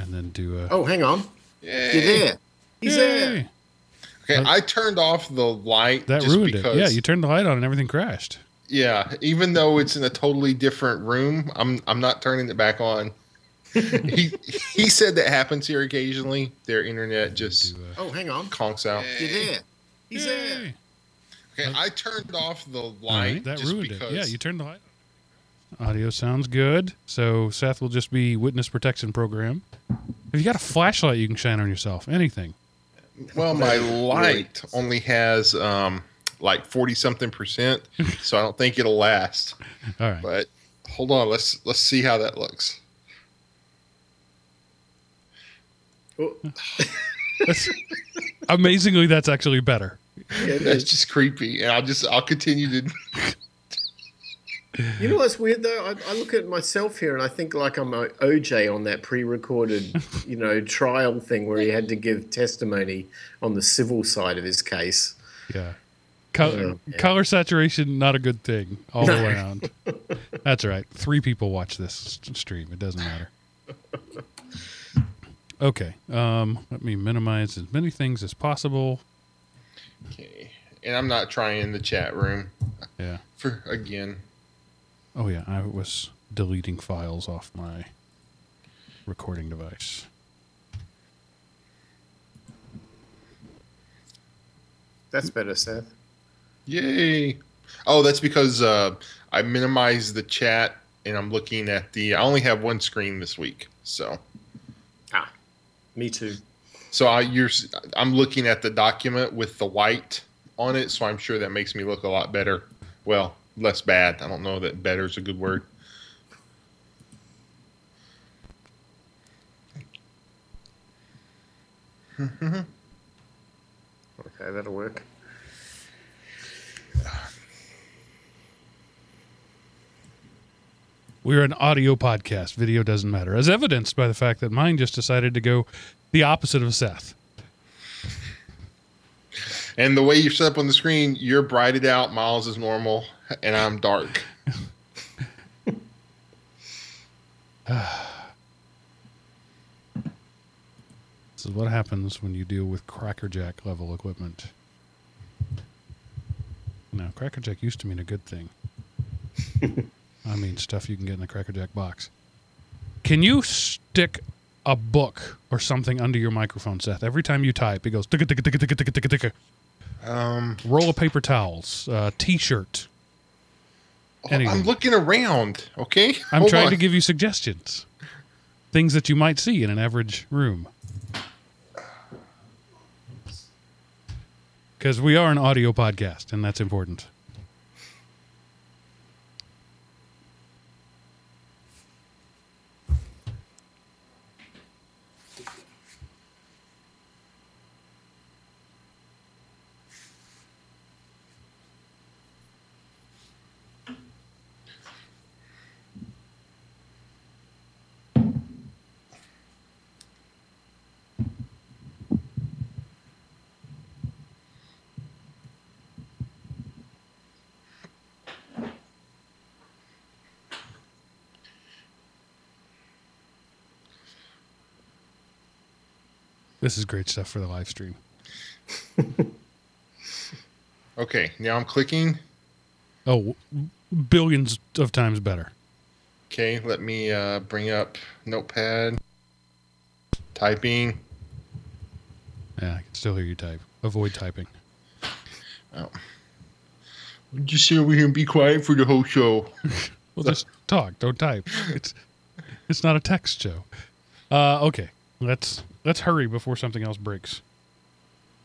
and then do a... Oh, hang on. Yay. You're there. He's there. Okay, I turned off the light. That just ruined because, it. Yeah, you turned the light on and everything crashed. Yeah, even though it's in a totally different room, I'm not turning it back on. he said that happens here occasionally. Their internet just hang on. conks out. You're there. He's there. Okay, I turned off the light. Right, that just ruined because, it. Yeah, you turned the light on. Audio sounds good. So Seth will just be witness protection program. If you got a flashlight, you can shine on yourself. Anything. Well, my light only has like 40-something%, so I don't think it'll last. All right. But hold on, let's see how that looks. Oh. Amazingly, that's actually better. Yeah, That's just creepy, and I'll continue to. You know what's weird though? I look at myself here and I think like I'm OJ on that pre-recorded, trial thing where he had to give testimony on the civil side of his case. Yeah. Color saturation, not a good thing all around. That's right. 3 people watch this stream. It doesn't matter. Okay. Let me minimize as many things as possible. Okay, and I'm not trying the chat room. Yeah. Again. Oh yeah, I was deleting files off my recording device. That's better, Seth. Yay! Oh, that's because I minimized the chat and I'm looking at I only have one screen this week, so. Me too. So I'm looking at the document with the white on it, so I'm sure that makes me look a lot better. Well, less bad. I don't know that better is a good word. Okay, that'll work. We're an audio podcast. Video doesn't matter, as evidenced by the fact that mine just decided to go the opposite of Seth. And the way you're set up on the screen, you're brighted out, Miles is normal, and I'm dark. This is what happens when you deal with crackerjack level equipment. Now, crackerjack used to mean a good thing. I mean stuff you can get in a crackerjack box. Can you stick a book or something under your microphone, Seth? Every time you type, it goes ticka ticka ticka ticka ticka ticka ticka. Roll of paper towels, T-shirt. I'm looking around, okay? I'm trying to give you suggestions. Things that you might see in an average room. Because we are an audio podcast, and that's important. This is great stuff for the live stream. Okay, now I'm clicking. Oh, billions of times better. Okay, let me bring up Notepad. Typing. Yeah, I can still hear you type. Avoid typing. Oh. Just sit over here and be quiet for the whole show. Well, just talk. Don't type. It's not a text show. Okay, let's hurry before something else breaks.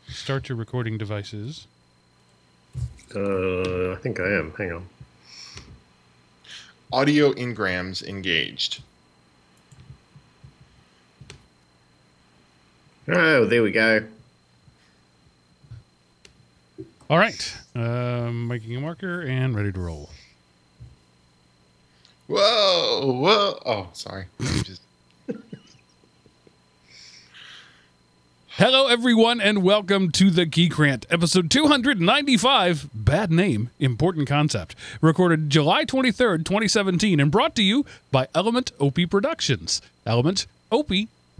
Start your recording devices. I think I am. Hang on. Audio engrams engaged. Oh, there we go. All right. Making a marker and ready to roll. Whoa, whoa. Oh, sorry. Hello, everyone, and welcome to the GeekRant, episode 295, Bad Name, Important Concept, recorded July 23rd, 2017, and brought to you by Element OP Productions. Element OP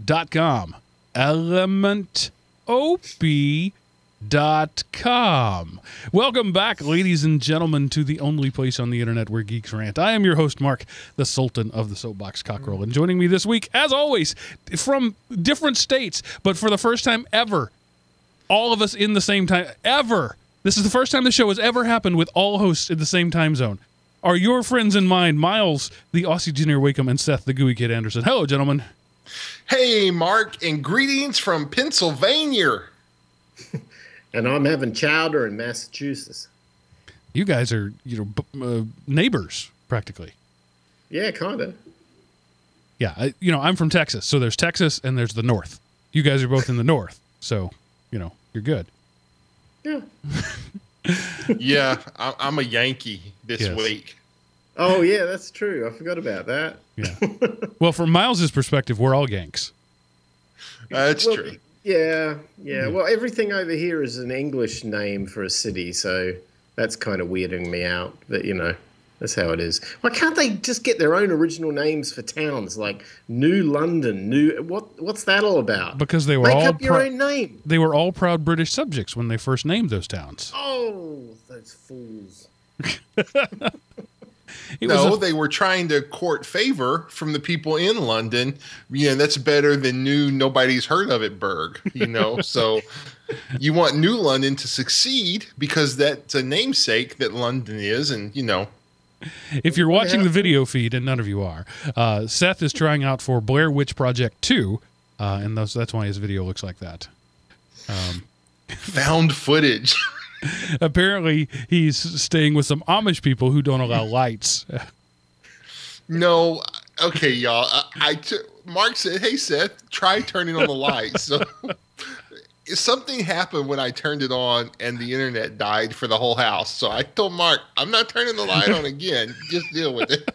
elementop.com. elementop.com. Welcome back, ladies and gentlemen, to the only place on the internet where geeks rant. I am your host, Mark, the Sultan of the Soapbox Cockerel, and joining me this week, as always, from different states, but for the first time ever, all of us in the same time, ever. This is the first time the show has ever happened with all hosts in the same time zone. Are your friends in mind, Miles, the Aussie Junior Wakeham, and Seth, the Gooey Kid Anderson. Hello, gentlemen. Hey, Mark, and greetings from Pennsylvania. And I'm having chowder in Massachusetts. You guys are, neighbors, practically. Yeah, kind of. Yeah, I'm from Texas, so there's Texas and there's the North. You guys are both in the North, so, you're good. Yeah. Yeah, I'm a Yankee this week. Oh, yeah, that's true. I forgot about that. Yeah. Well, from Miles's perspective, we're all Yanks. That's true. Yeah. Well, everything over here is an English name for a city, so that's kind of weirding me out. But, that's how it is. Why can't they just get their own original names for towns, like New London, what's that all about? Because they were Make up your own name. They were all proud British subjects when they first named those towns. Oh, those fools. They were trying to court favor from the people in London. Yeah, that's better than nobody's heard of it, Berg. So you want New London to succeed because that's a namesake that London is, and If you're watching the video feed, and none of you are, Seth is trying out for Blair Witch Project 2, and that's why his video looks like that. Found footage. Apparently, he's staying with some Amish people who don't allow lights. No. Okay, y'all. Mark said, hey, Seth, try turning on the lights. So something happened when I turned it on and the internet died for the whole house. So I told Mark, I'm not turning the light on again. Just deal with it.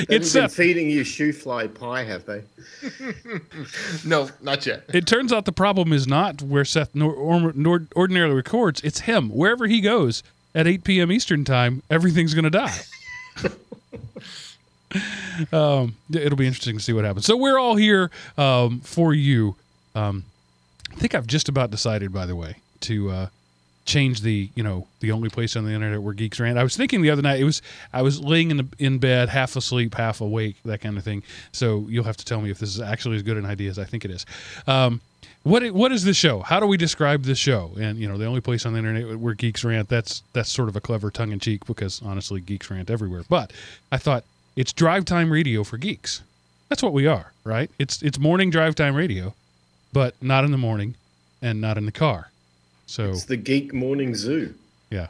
They've been feeding you shoe fly pie, have they? No, not yet. It turns out the problem is not where Seth ordinarily records. It's him. Wherever he goes at 8 p.m. Eastern time, everything's going to die. It'll be interesting to see what happens. So we're all here for you. I think I've just about decided, by the way, to change the only place on the internet where geeks rant. I was thinking the other night, I was laying in bed, half asleep, half awake, that kind of thing. So you'll have to tell me if this is actually as good an idea as I think it is. What is this show? How do we describe this show? And the only place on the internet where geeks rant, that's sort of a clever tongue in cheek because honestly, geeks rant everywhere. But I thought it's drive time radio for geeks. That's what we are, right? It's morning drive time radio, but not in the morning and not in the car. So it's the Geek Morning Zoo. Yeah.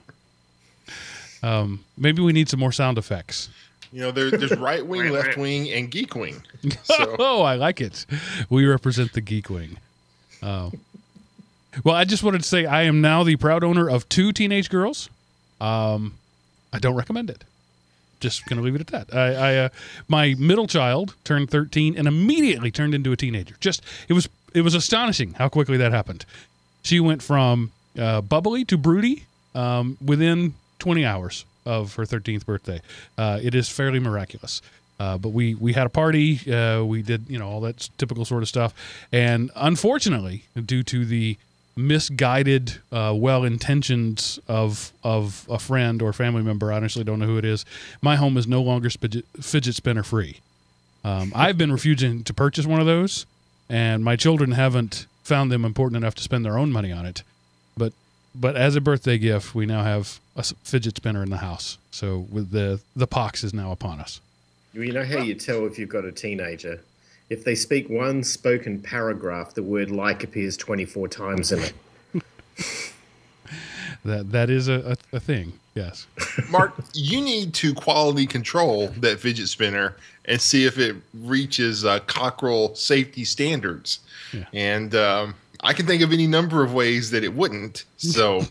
Maybe we need some more sound effects. There's right wing, left wing, and geek wing. So. Oh, I like it. We represent the geek wing. Well, I just wanted to say I am now the proud owner of 2 teenage girls. I don't recommend it. Just going to leave it at that. My middle child turned 13 and immediately turned into a teenager. It was astonishing how quickly that happened. She went from bubbly to broody within 20 hours of her 13th birthday. It is fairly miraculous. But we had a party. We did all that typical sort of stuff. And unfortunately, due to the misguided well-intentions of a friend or family member, I honestly don't know who it is, my home is no longer fidget spinner free. I've been refusing to purchase one of those, and my children haven't found them important enough to spend their own money on it. But as a birthday gift, we now have a fidget spinner in the house. So with the pox is now upon us. You know how you tell if you've got a teenager? If they speak one spoken paragraph, the word like appears 24 times in it. That is a thing, yes. Mark, you need to quality control that fidget spinner and see if it reaches cockerel safety standards. Yeah. And I can think of any number of ways that it wouldn't. So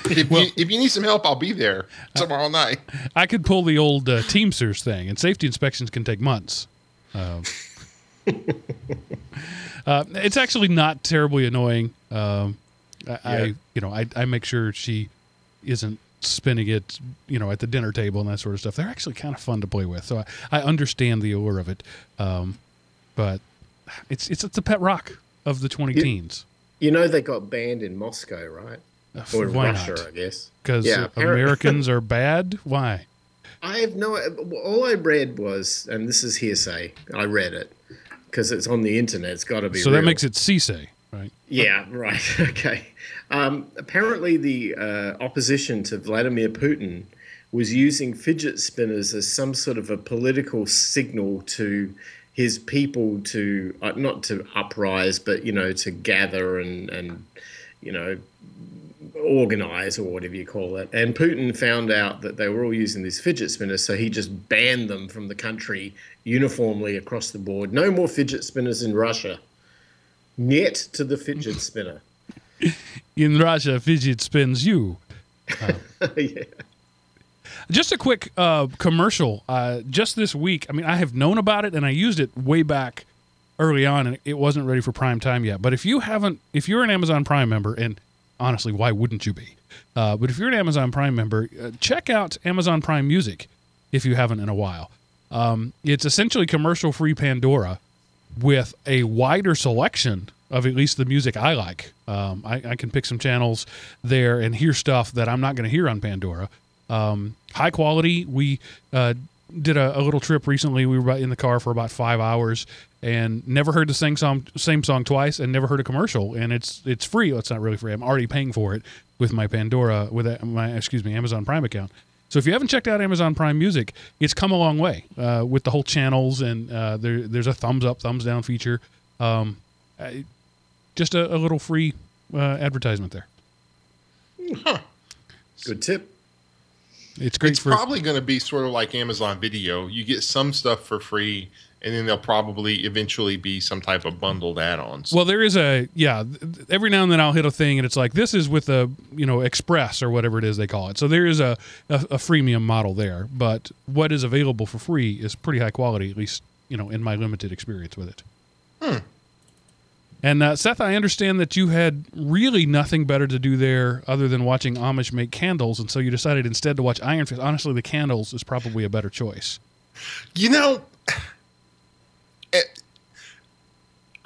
if you need some help, I'll be there tomorrow night. I could pull the old Teamsters thing, and safety inspections can take months. It's actually not terribly annoying. I make sure she isn't spinning it, at the dinner table and that sort of stuff. They're actually kind of fun to play with. So I understand the allure of it. But it's the pet rock of the 20 teens. You know they got banned in Moscow, right? Or in Why Russia, not? I guess. Because Americans are bad? Why? I have no. All I read was, and this is hearsay. I read it because it's on the internet. It's got to be. So real. that makes it CSA, right? Yeah, right. Okay. Apparently, the opposition to Vladimir Putin was using fidget spinners as some sort of a political signal to his people to not to uprise, but to gather and organize, or whatever you call it. And Putin found out that they were all using these fidget spinners, so he just banned them from the country uniformly across the board. No more fidget spinners in Russia. Yet to the fidget spinner. In Russia, fidget spins you. Yeah. Just a quick commercial. Just this week, I mean, I have known about it, and I used it way back early on, and it wasn't ready for prime time yet. But if you're an Amazon Prime member, and honestly, why wouldn't you be? But if you're an Amazon Prime member, check out Amazon Prime Music if you haven't in a while. It's essentially commercial-free Pandora with a wider selection of at least the music I like. I can pick some channels there and hear stuff that I'm not going to hear on Pandora. High quality. We did a little trip recently. We were in the car for about 5 hours and never heard the same song twice, and never heard a commercial. And it's free. It's not really free. I'm already paying for it with my Amazon Prime account. So if you haven't checked out Amazon Prime Music, it's come a long way with the whole channels, and there's a thumbs up, thumbs down feature. Just a little free advertisement there. Huh. Good tip. It's great. It's probably going to be sort of like Amazon Video. You get some stuff for free, and then there'll probably eventually be some type of bundled add-ons. Well, there is every now and then I'll hit a thing, and it's like, this is with a Express or whatever it is they call it. So there is a freemium model there, but what is available for free is pretty high quality, at least in my limited experience with it. And Seth, I understand that you had really nothing better to do there other than watching Amish make candles, and so you decided instead to watch Iron Fist. Honestly, the candles is probably a better choice.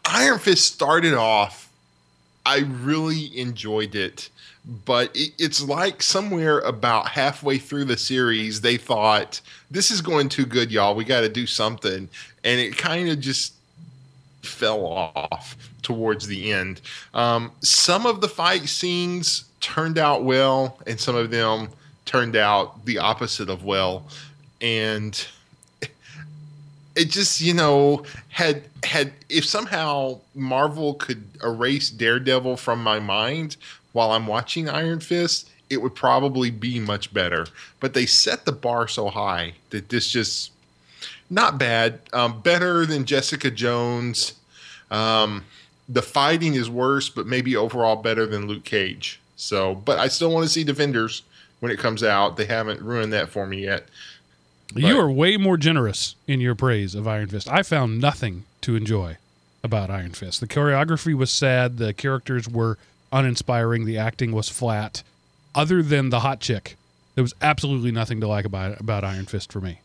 Iron Fist started off, I really enjoyed it, but it's like somewhere about halfway through the series, they thought, this is going too good, y'all. We got to do something. And it kind of just fell off towards the end. Some of the fight scenes turned out well, and some of them turned out the opposite of well. And it just, had if somehow Marvel could erase Daredevil from my mind while I'm watching Iron Fist, it would probably be much better. But they set the bar so high that this just not bad. Better than Jessica Jones. The fighting is worse, but maybe overall better than Luke Cage. So, but I still want to see Defenders when it comes out. They haven't ruined that for me yet. You are way more generous in your praise of Iron Fist. I found nothing to enjoy about Iron Fist. The choreography was sad. The characters were uninspiring. The acting was flat. Other than the hot chick, there was absolutely nothing to like about Iron Fist for me.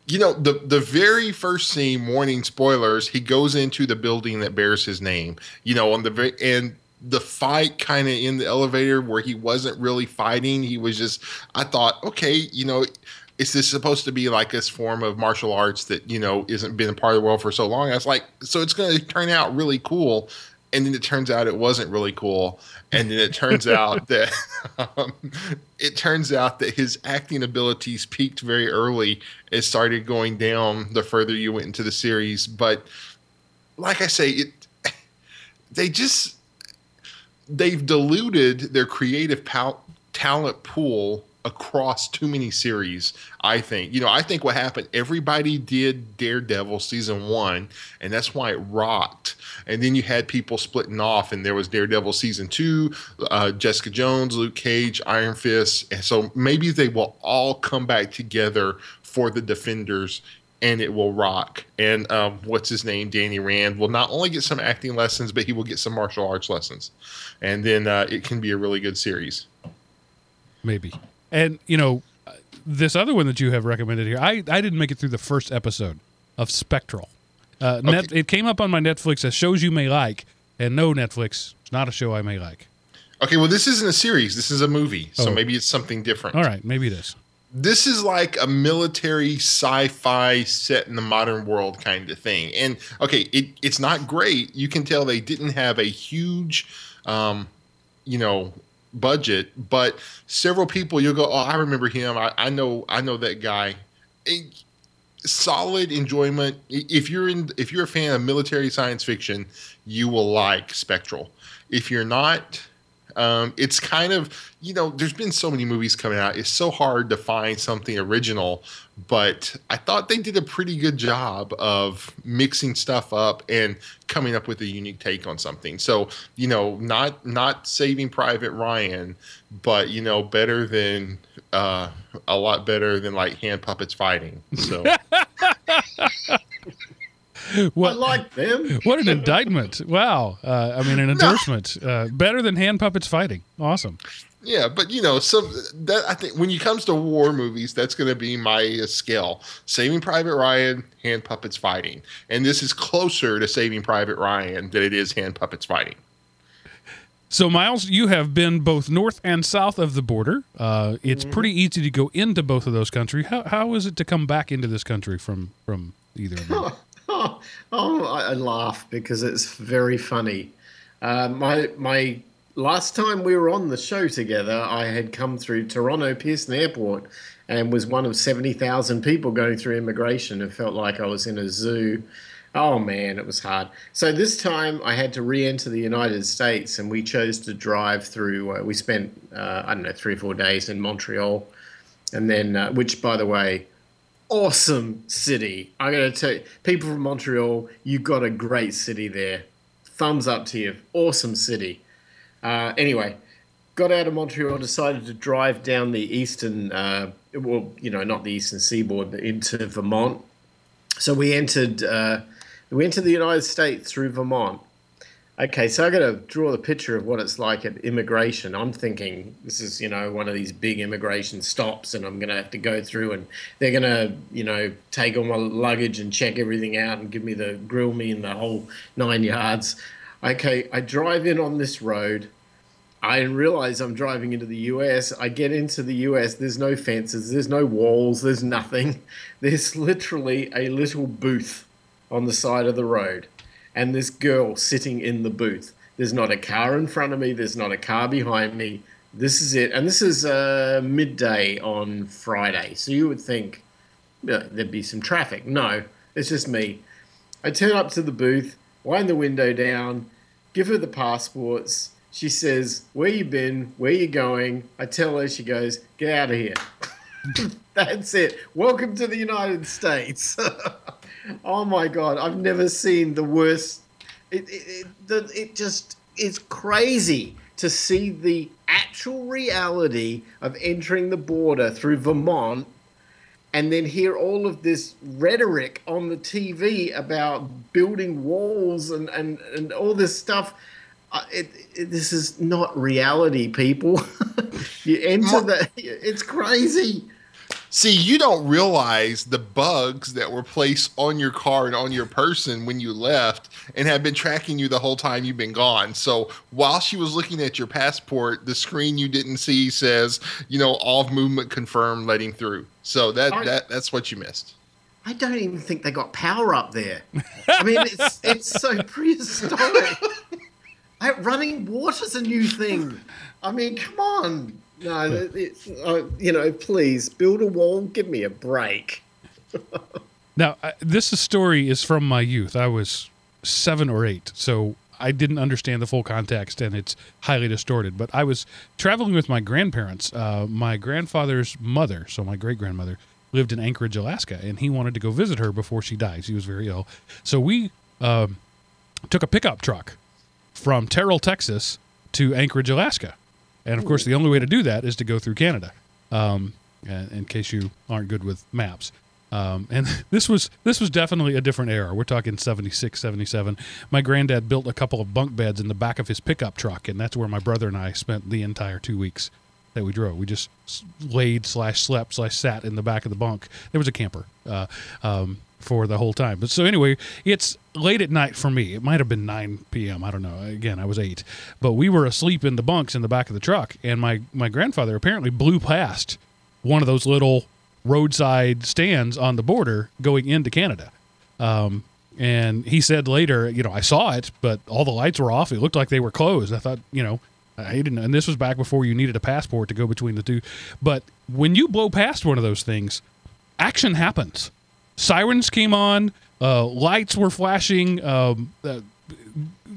The very first scene, warning spoilers, he goes into the building that bears his name. And the fight kind of in the elevator where he wasn't really fighting. He was just, I thought, okay, is this supposed to be like this form of martial arts that, isn't been a part of the world for so long? I was like, so it's going to turn out really cool. And then it turns out it wasn't really cool. And then it turns out that his acting abilities peaked very early. It started going down the further you went into the series. But like I say, they've diluted their creative talent pool across too many series, I think. I think what happened, everybody did Daredevil season 1, and that's why it rocked. And then you had people splitting off, and there was Daredevil season 2, Jessica Jones, Luke Cage, Iron Fist. And so maybe they will all come back together for the Defenders, and it will rock. And what's his name? Danny Rand will not only get some acting lessons, but he will get some martial arts lessons. And then it can be a really good series. Maybe. And, this other one that you have recommended here, I didn't make it through the first episode of Spectral. It came up on my Netflix as shows you may like, and no, Netflix, it's not a show I may like. Okay, well, this isn't a series. This is a movie, so maybe it's something different. All right, maybe it is. This is like a military sci-fi set in the modern world kind of thing. And, okay, it's not great. You can tell they didn't have a huge, budget, but several people, you'll go, oh, I remember him. I know that guy. Solid enjoyment. If you're a fan of military science fiction, you will like Spectral. If you're not, it's kind of, there's been so many movies coming out. It's so hard to find something original, but I thought they did a pretty good job of mixing stuff up and coming up with a unique take on something. So, not Saving Private Ryan, but, better than, a lot better than like hand puppets fighting. So. I like them. What an indictment. Wow. An endorsement. Better than hand puppets fighting. Awesome. Yeah, but so that I think when it comes to war movies, that's going to be my scale. Saving Private Ryan, hand puppets fighting. And this is closer to Saving Private Ryan than it is hand puppets fighting. So, Miles, you have been both north and south of the border. It's pretty easy to go into both of those countries. How is it to come back into this country from either of them? I laugh because it's very funny. My last time we were on the show together, I had come through Toronto Pearson Airport and was one of 70,000 people going through immigration. It felt like I was in a zoo. Oh, man, it was hard. So this time I had to re-enter the United States, and we chose to drive through. We spent, 3 or 4 days in Montreal, and then, which, by the way, awesome city. I'm going to tell you, people from Montreal, you got a great city there. Thumbs up to you. Awesome city. Anyway, got out of Montreal, decided to drive down the eastern, not the eastern seaboard, but into Vermont. So we entered the United States through Vermont. Okay, so I got to draw the picture of what it's like at immigration. I'm thinking this is, one of these big immigration stops, and I'm going to have to go through, and they're going to, take all my luggage and check everything out and grill me in the whole 9 yards. Okay, I drive in on this road. I realize I'm driving into the US. I get into the US. There's no fences. There's no walls. There's nothing. There's literally a little booth on the side of the road. And this girl sitting in the booth. There's not a car in front of me. There's not a car behind me. This is it. And this is midday on Friday. So you would think there'd be some traffic. No, it's just me. I turn up to the booth, wind the window down, give her the passports. She says, where you been? Where you going? I tell her, she goes, get out of here. That's it. Welcome to the United States. Oh, my God. I've never seen the worst. It just is crazy to see the actual reality of entering the border through Vermont and then hear all of this rhetoric on the TV about building walls and all this stuff. This is not reality, people. You enter it's crazy. See, you don't realize the bugs that were placed on your car and on your person when you left and have been tracking you the whole time you've been gone. So while she was looking at your passport, the screen you didn't see says, all movement confirmed, letting through. So that's what you missed. I don't even think they got power up there. I mean, it's so prehistoric. Running water's a new thing. I mean, come on. No, please build a wall. Give me a break. Now, this story is from my youth. I was 7 or 8, so I didn't understand the full context, and it's highly distorted. But I was traveling with my grandparents. My grandfather's mother, so my great-grandmother, lived in Anchorage, Alaska, and he wanted to go visit her before she died. She was very ill. So we took a pickup truck from Terrell, Texas, to Anchorage, Alaska. And, of course, the only way to do that is to go through Canada, in case you aren't good with maps. And this was definitely a different era. We're talking 76, 77. My granddad built a couple of bunk beds in the back of his pickup truck, and that's where my brother and I spent the entire 2 weeks that we drove. We just laid/slept/sat in the back of the bunk. There was a camper. for the whole time. But so anyway, it's late at night for me. It might have been 9 p.m. I don't know. Again, I was 8. But we were asleep in the bunks in the back of the truck, and my grandfather apparently blew past one of those little roadside stands on the border going into Canada. And he said later, I saw it, but all the lights were off. It looked like they were closed. I thought, I didn't, and this was back before you needed a passport to go between the two. But when you blow past one of those things, action happens. Sirens came on, lights were flashing,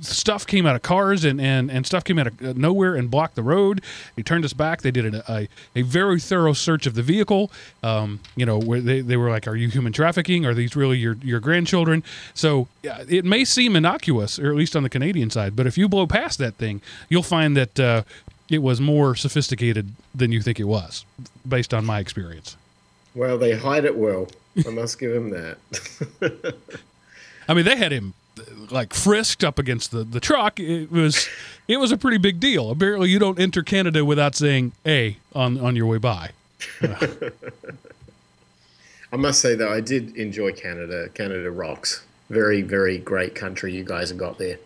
stuff came out of cars and stuff came out of nowhere and blocked the road. They turned us back. They did a very thorough search of the vehicle. Where they were like, "Are you human trafficking? Are these really your grandchildren?" So it may seem innocuous, or at least on the Canadian side, but if you blow past that thing, you'll find that it was more sophisticated than you think it was, based on my experience. Well, they hide it well. I must give him that. I mean, they had him like frisked up against the truck. It was a pretty big deal. Apparently, you don't enter Canada without saying "A" on your way by. I must say, though, I did enjoy Canada. Canada rocks. Very, very great country you guys have got there.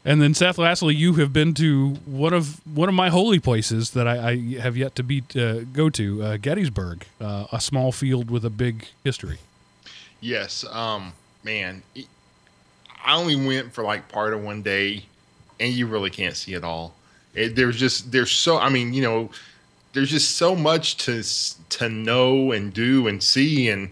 And then, Seth, lastly, you have been to one of my holy places that I have yet to go to, Gettysburg, a small field with a big history. Yes, man. I only went for like part of one day, and you really can't see it all. There's just so much to know and do and see, and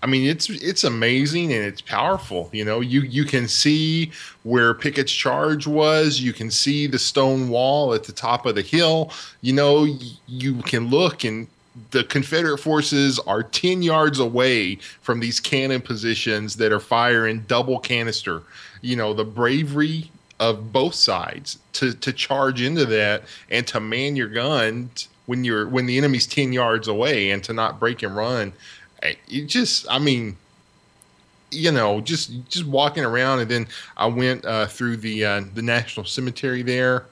I mean, it's amazing and it's powerful. You can see where Pickett's charge was. You can see the stone wall at the top of the hill. You can look, and the Confederate forces are 10 yards away from these cannon positions that are firing double canister. The bravery of both sides to charge into that and to man your gun when the enemy's 10 yards away and to not break and run. Just walking around, and then I went through the National Cemetery there,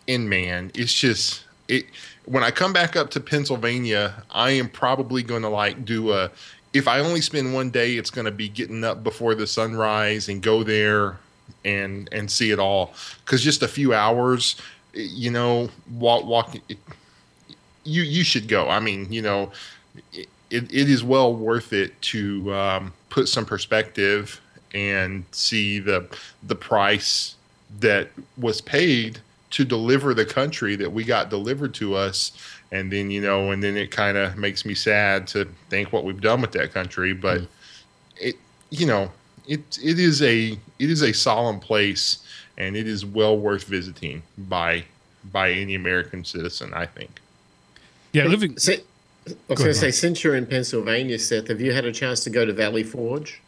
and man, it's just it. When I come back up to Pennsylvania, I am probably going to if I only spend one day, it's going to be getting up before the sunrise and go there and see it all. Because just a few hours, walking, you should go. I mean, it is well worth it to put some perspective and see the price that was paid to deliver the country that we got delivered to us. And then, and then it kind of makes me sad to think what we've done with that country. But it is a solemn place, and it is well worth visiting by any American citizen, I think. Yeah, I was going to say, since you're in Pennsylvania, Seth, have you had a chance to go to Valley Forge?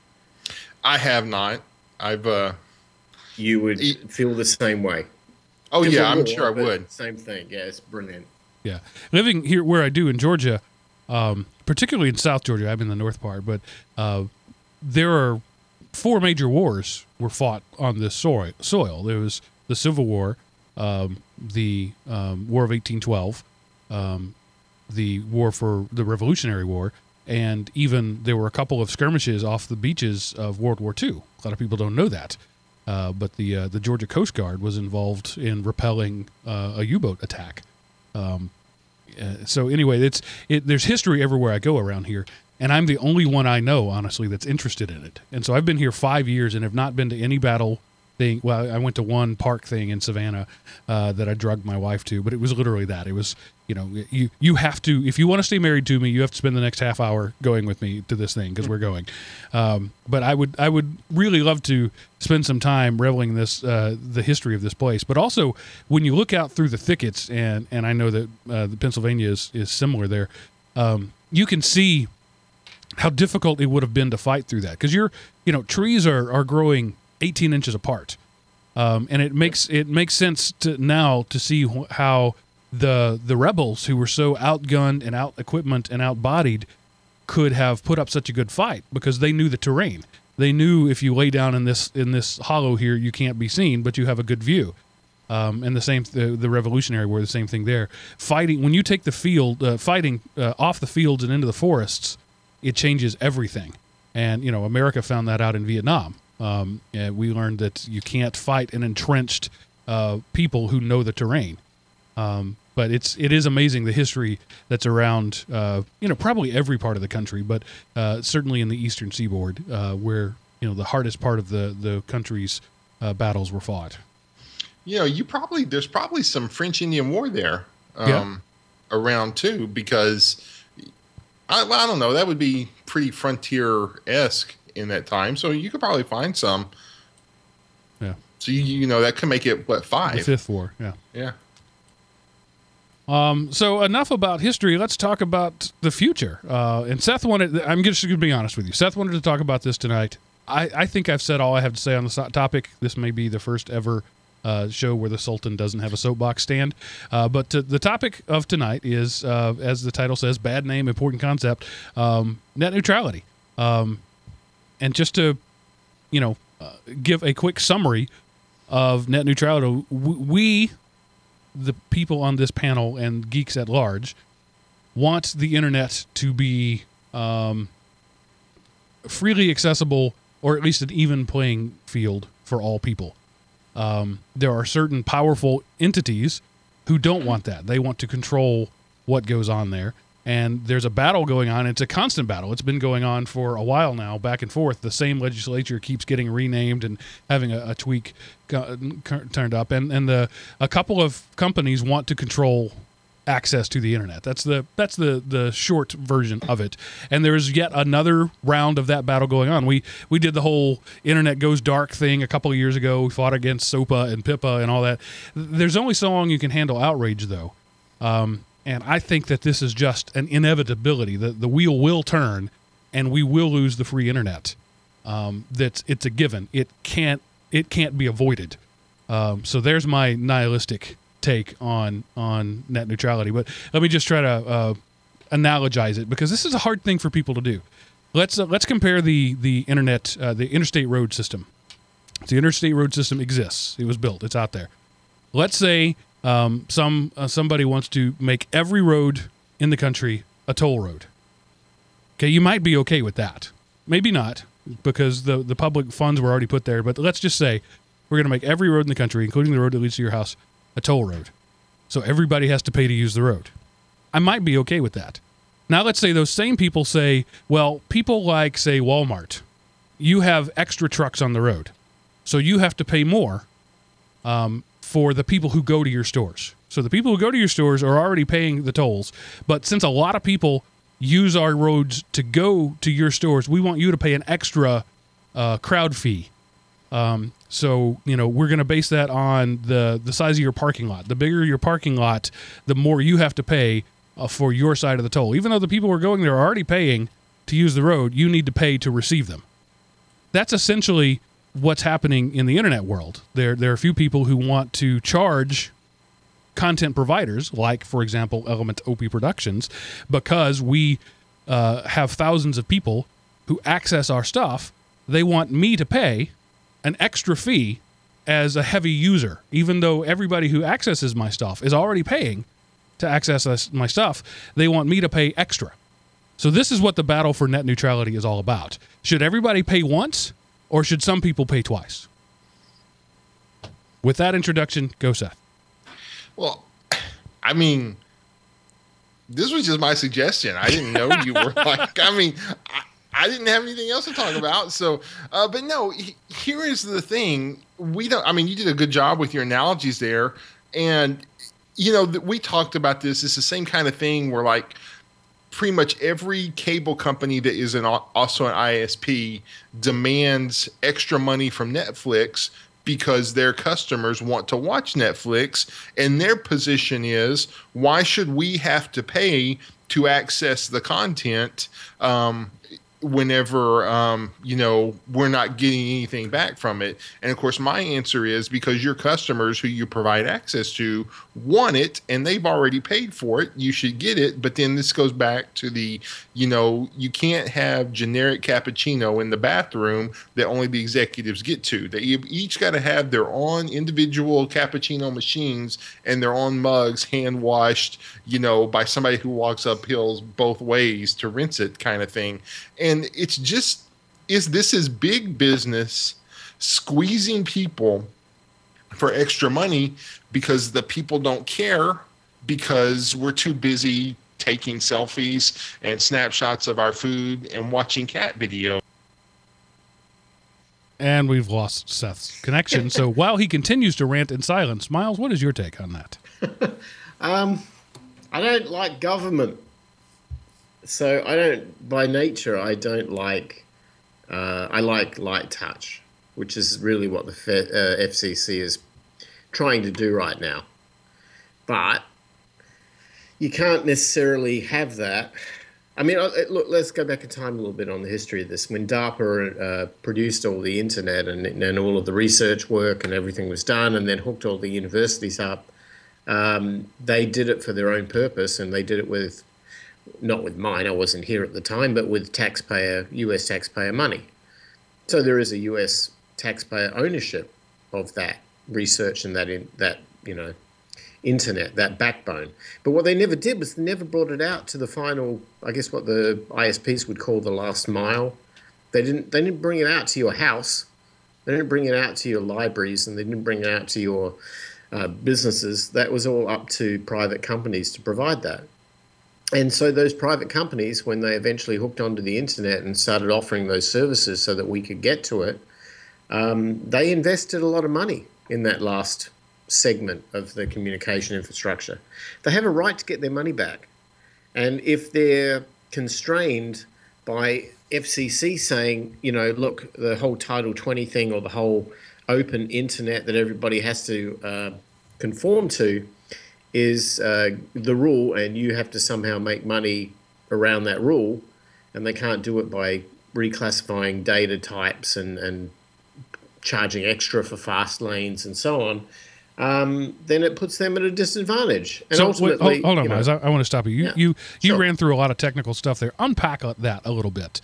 I have not. You would feel the same way. Oh, yeah, I'm sure I would. Same thing. Yeah, it's brilliant. Yeah. Living here where I do in Georgia, particularly in South Georgia, I'm in the north part, but there are 4 major wars were fought on this soil. There was the Civil War, the War of 1812, the War for the Revolutionary War, and even there were a couple of skirmishes off the beaches of World War II. A lot of people don't know that. But the Georgia Coast Guard was involved in repelling a U-boat attack. So anyway, there's history everywhere I go around here, and I'm the only one I know, honestly, that's interested in it. And so I've been here 5 years and have not been to any battle thing. Well, I went to one park thing in Savannah that I drugged my wife to, but it was literally that. It was, you have to, if you want to stay married to me, you have to spend the next half hour going with me to this thing because we're going. But I would really love to spend some time reveling in this, the history of this place. But also, when you look out through the thickets, and I know that the Pennsylvania is similar there, you can see how difficult it would have been to fight through that because trees are growing 18 inches apart, and it makes sense now to see how the rebels who were so outgunned and out equipment and outbodied could have put up such a good fight because they knew the terrain. They knew if you lay down in this hollow here, you can't be seen, but you have a good view. And the Revolutionary War, the same thing there. Fighting when you take the field, fighting off the fields and into the forests. it changes everything. And, America found that out in Vietnam. And we learned that you can't fight an entrenched people who know the terrain. But it is amazing the history that's around, probably every part of the country, but certainly in the eastern seaboard, where the hardest part of the country's battles were fought. There's probably some French Indian War there around too, because I don't know, that would be pretty frontier-esque in that time, so you could probably find some. Yeah. So that could make it 5? The Fifth War. Yeah. Yeah. So enough about history. Let's talk about the future. And Seth I'm just going to be honest with you. Seth wanted to talk about this tonight. I think I've said all I have to say on the topic. This may be the first ever show where the Sultan doesn't have a soapbox stand. But the topic of tonight is, as the title says, bad name, important concept, net neutrality. And just to, give a quick summary of net neutrality, we, the people on this panel and geeks at large, want the internet to be freely accessible, or at least an even playing field for all people. There are certain powerful entities who don't want that. They want to control what goes on there. And there's a battle going on. It's a constant battle. It's been going on for a while now, back and forth. The same legislature keeps getting renamed and having a tweak turned up. And a couple of companies want to control access to the internet. That's the short version of it. And there's yet another round of that battle going on. We did the whole internet goes dark thing a couple of years ago. We fought against SOPA and PIPA and all that. There's only so long you can handle outrage, though. And I think that this is just an inevitability. The wheel will turn, and we will lose the free internet. It's a given. It can't be avoided. So there's my nihilistic take on net neutrality. But let me just try to analogize it, because this is a hard thing for people to do. Let's compare the internet, the interstate road system. The interstate road system exists. It was built. It's out there. Let's say somebody wants to make every road in the country a toll road. Okay, you might be okay with that. Maybe not, because the public funds were already put there. But let's just say we're going to make every road in the country, including the road that leads to your house, a toll road. So everybody has to pay to use the road. I might be okay with that. Now let's say those same people say, well, people like, say, Walmart, you have extra trucks on the road, so you have to pay more for the people who go to your stores. So the people who go to your stores are already paying the tolls, but since a lot of people use our roads to go to your stores, we want you to pay an extra crowd fee. So, we're going to base that on the size of your parking lot. The bigger your parking lot, the more you have to pay for your side of the toll. Even though the people who are going there are already paying to use the road, you need to pay to receive them. That's essentially what's happening in the internet world. There are a few people who want to charge content providers, like, for example, Element OP Productions, because we have thousands of people who access our stuff. They want me to pay an extra fee as a heavy user, even though everybody who accesses my stuff is already paying to access my stuff. They want me to pay extra. So this is what the battle for net neutrality is all about. Should everybody pay once, or should some people pay twice? With that introduction, go Seth. Well, I mean, this was just my suggestion. I didn't know you were like, I didn't have anything else to talk about. So, but no, here is the thing. You did a good job with your analogies there. And, we talked about this. It's the same kind of thing where, like, pretty much every cable company that is also an ISP demands extra money from Netflix because their customers want to watch Netflix. And their position is, why should we have to pay to access the content? whenever we're not getting anything back from it. And of course my answer is because your customers who you provide access to want it and they've already paid for it, you should get it. But then this goes back to the you can't have generic cappuccino in the bathroom that only the executives get to. They each got to have their own individual cappuccino machines and their own mugs hand washed by somebody who walks up hills both ways to rinse it, kind of thing. And it's just, this is big business squeezing people for extra money because the people don't care because we're too busy taking selfies and snapshots of our food and watching cat video. And we've lost Seth's connection. So while he continues to rant in silence, Miles, what is your take on that? I don't like government. So by nature, I don't like, I like light touch, which is really what the FCC is trying to do right now. But you can't necessarily have that. I mean, look, let's go back in time a little bit on the history of this. When DARPA produced all the internet and all of the research work and everything was done and then hooked all the universities up, they did it for their own purpose, and they did it not with mine, I wasn't here at the time, but with US taxpayer money. So there is a US taxpayer ownership of that research and that internet, that backbone. But what they never did was they never brought it out to the final, I guess what the ISPs would call the last mile. They didn't bring it out to your house. They didn't bring it out to your libraries, and they didn't bring it out to your businesses. That was all up to private companies to provide that. And so those private companies, when they eventually hooked onto the internet and started offering those services so that we could get to it, they invested a lot of money in that last segment of the communication infrastructure. They have a right to get their money back. And if they're constrained by FCC saying, look, the whole Title 20 thing or the whole open internet that everybody has to conform to is the rule, and you have to somehow make money around that rule, and they can't do it by reclassifying data types and charging extra for fast lanes and so on, then it puts them at a disadvantage. And so ultimately, hold on, Miles. I want to stop you. You Sure. ran through a lot of technical stuff there. Unpack that a little bit.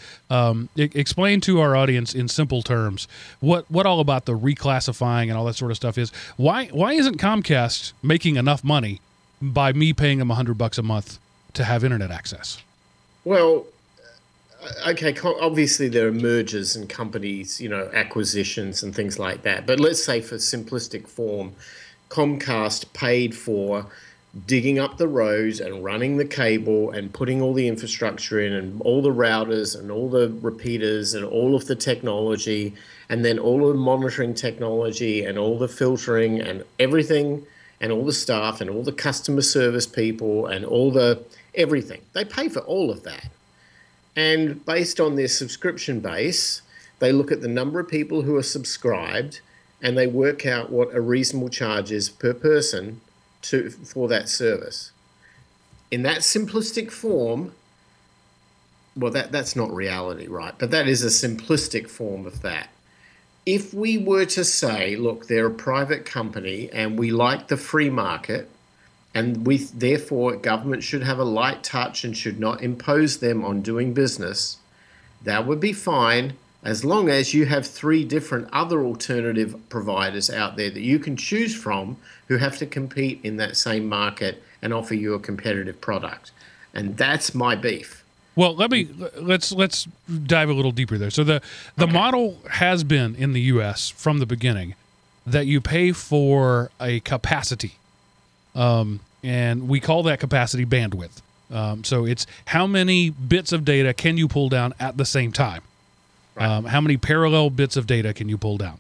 Explain to our audience in simple terms what all about the reclassifying and all that sort of stuff is. Why isn't Comcast making enough money by me paying them $100 a month to have internet access? Well, okay, obviously there are mergers and companies, acquisitions and things like that. But let's say for simplistic form, Comcast paid for digging up the roads and running the cable and putting all the infrastructure in and all the routers and all the repeaters and all of the technology and then all of the monitoring technology and all the filtering and everything and all the staff and all the customer service people and all the everything. They pay for all of that. And based on their subscription base, they look at the number of people who are subscribed and they work out what a reasonable charge is per person for that service. In that simplistic form, well, that's not reality, right? But that is a simplistic form of that. If we were to say, look, they're a private company and we like the free market, and therefore government should have a light touch and should not impose them on doing business, that would be fine as long as you have 3 different other alternative providers out there that you can choose from who have to compete in that same market and offer you a competitive product. And that's my beef. Well, let's dive a little deeper there. So the model has been in the U.S. from the beginning that you pay for a capacity. And we call that capacity bandwidth. So it's how many bits of data can you pull down at the same time? Right. How many parallel bits of data can you pull down?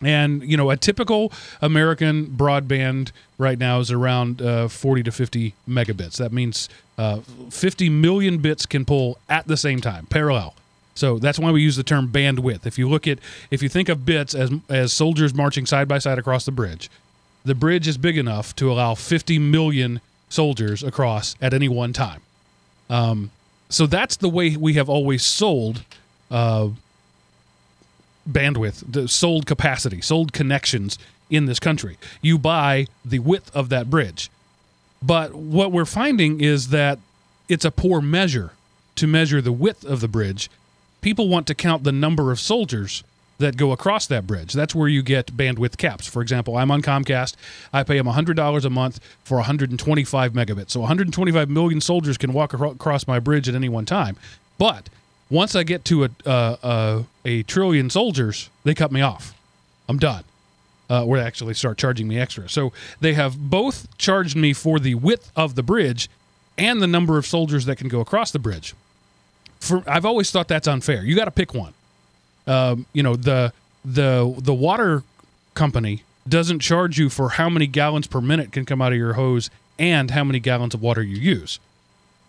And, a typical American broadband right now is around 40 to 50 megabits. That means 50 million bits can pull at the same time, parallel. So that's why we use the term bandwidth. If you think of bits as soldiers marching side by side across the bridge is big enough to allow 50 million soldiers across at any one time. So that's the way we have always sold bandwidth, sold capacity, sold connections in this country. You buy the width of that bridge. But what we're finding is that it's a poor measure to measure the width of the bridge. People want to count the number of soldiers that go across that bridge. That's where you get bandwidth caps. For example, I'm on Comcast. I pay them $100 a month for 125 megabits. So 125 million soldiers can walk across my bridge at any one time. But once I get to a trillion soldiers, they cut me off. I'm done. Or they actually start charging me extra. So they have both charged me for the width of the bridge and the number of soldiers that can go across the bridge. I've always thought that's unfair. You got to pick one. The water company doesn't charge you for how many gallons per minute can come out of your hose and how many gallons of water you use.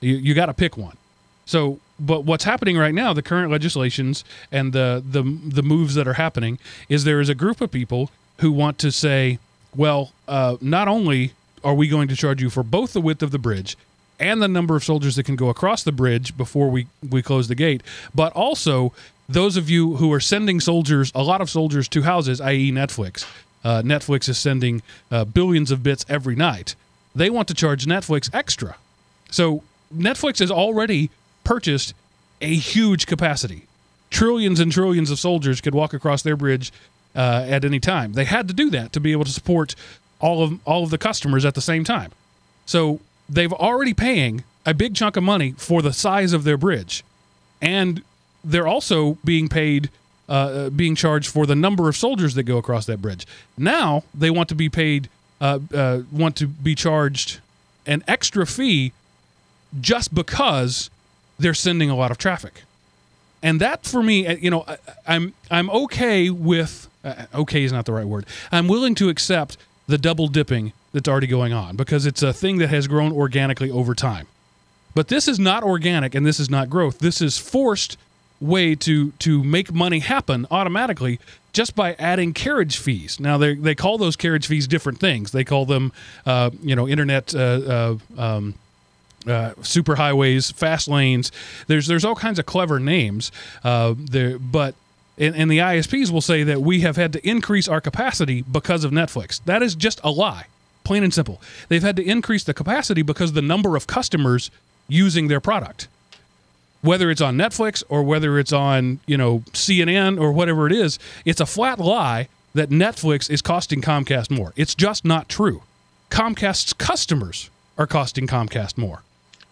You got to pick one. So, but what's happening right now, the current legislations and the moves that are happening, is there is a group of people who want to say, well, not only are we going to charge you for both the width of the bridge and the number of soldiers that can go across the bridge before we close the gate, but also those of you who are sending soldiers, a lot of soldiers to houses, i.e. Netflix. Netflix is sending billions of bits every night. They want to charge Netflix extra. So Netflix has already purchased a huge capacity. Trillions and trillions of soldiers could walk across their bridge at any time. They had to do that to be able to support all of the customers at the same time. So they've already paying a big chunk of money for the size of their bridge. And they're also being paid, being charged for the number of soldiers that go across that bridge. Now they want to be paid, want to be charged an extra fee just because they're sending a lot of traffic. And that, for me, I'm okay with. Okay is not the right word. I'm willing to accept the double dipping that's already going on because it's a thing that has grown organically over time. But this is not organic and this is not growth. This is forced way to make money happen automatically just by adding carriage fees. Now they call those carriage fees different things. They call them internet superhighways, fast lanes. There's all kinds of clever names but the ISPs will say that we have had to increase our capacity because of Netflix. That is just a lie, plain and simple. They've had to increase the capacity because the number of customers using their product. Whether it's on Netflix or whether it's on, CNN or whatever it is, it's a flat lie that Netflix is costing Comcast more. It's just not true. Comcast's customers are costing Comcast more.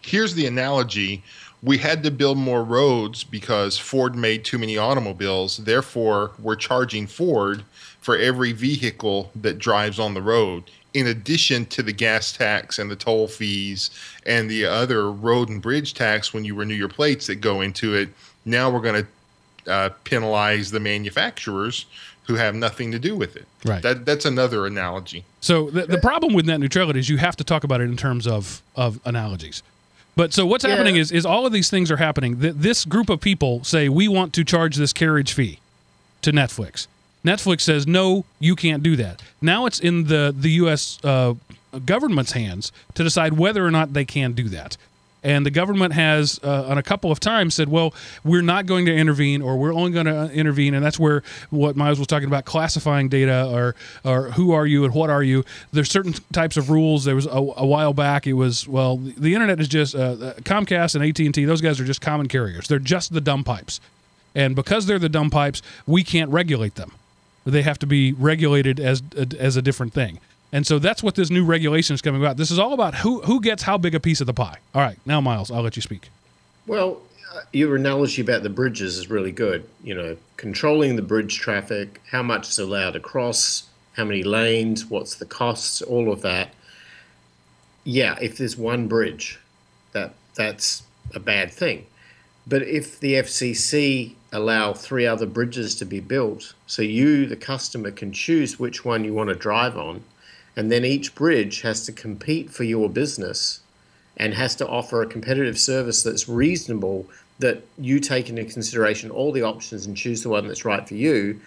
Here's the analogy. We had to build more roads because Ford made too many automobiles. Therefore, we're charging Ford for every vehicle that drives on the road, in addition to the gas tax and the toll fees and the other road and bridge tax when you renew your plates that go into it. Now we're going to penalize the manufacturers who have nothing to do with it. Right. That's another analogy. So the problem with net neutrality is you have to talk about it in terms of analogies. But so what's happening is all of these things are happening. This group of people say, we want to charge this carriage fee to Netflix. Netflix says, no, you can't do that. Now it's in the U.S. Government's hands to decide whether or not they can do that. And the government has, on a couple of times, said, well, we're not going to intervene, or we're only going to intervene. And that's where what Miles was talking about, classifying data, or who are you and what are you. There's certain types of rules. There was a while back, it was, well, the internet is just Comcast and AT&T. Those guys are just common carriers. They're just the dumb pipes. And because they're the dumb pipes, we can't regulate them. They have to be regulated as a different thing. And so that's what this new regulation is coming about. This is all about who gets how big a piece of the pie. All right, now, Miles, I'll let you speak. Well, your analogy about the bridges is really good. Controlling the bridge traffic, how much is allowed across, how many lanes, what's the costs, all of that. Yeah, if there's one bridge, that's a bad thing. But if the FCC allow 3 other bridges to be built, so you, the customer, can choose which one you want to drive on, and then each bridge has to compete for your business and has to offer a competitive service that's reasonable, that you take into consideration all the options and choose the one that's right for you,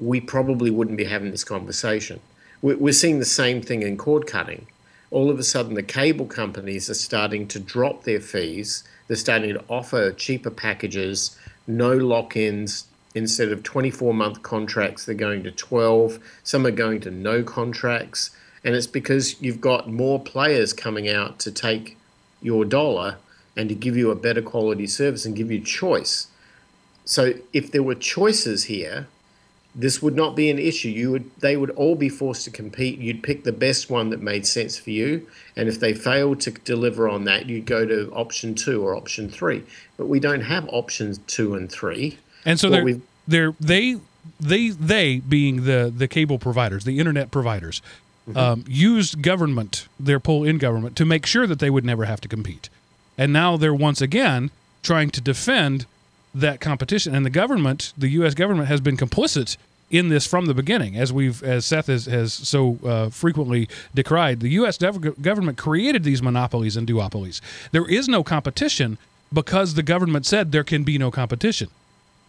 we probably wouldn't be having this conversation. We're seeing the same thing in cord cutting. All of a sudden, the cable companies are starting to drop their fees. They're starting to offer cheaper packages, no lock-ins. Instead of 24-month contracts, they're going to 12. Some are going to no contracts. And it's because you've got more players coming out to take your dollar and to give you a better quality service and give you choice. So if there were choices here, this would not be an issue. They would all be forced to compete. You'd pick the best one that made sense for you. And if they failed to deliver on that, you'd go to option 2 or option 3. But we don't have options 2 and 3. And so they being the cable providers, the internet providers, used government, their pull in government, to make sure that they would never have to compete. And now they're once again trying to defend that competition, and the government, the U.S. government, has been complicit in this from the beginning, as Seth has so frequently decried. The U.S. government created these monopolies and duopolies. There is no competition because the government said there can be no competition,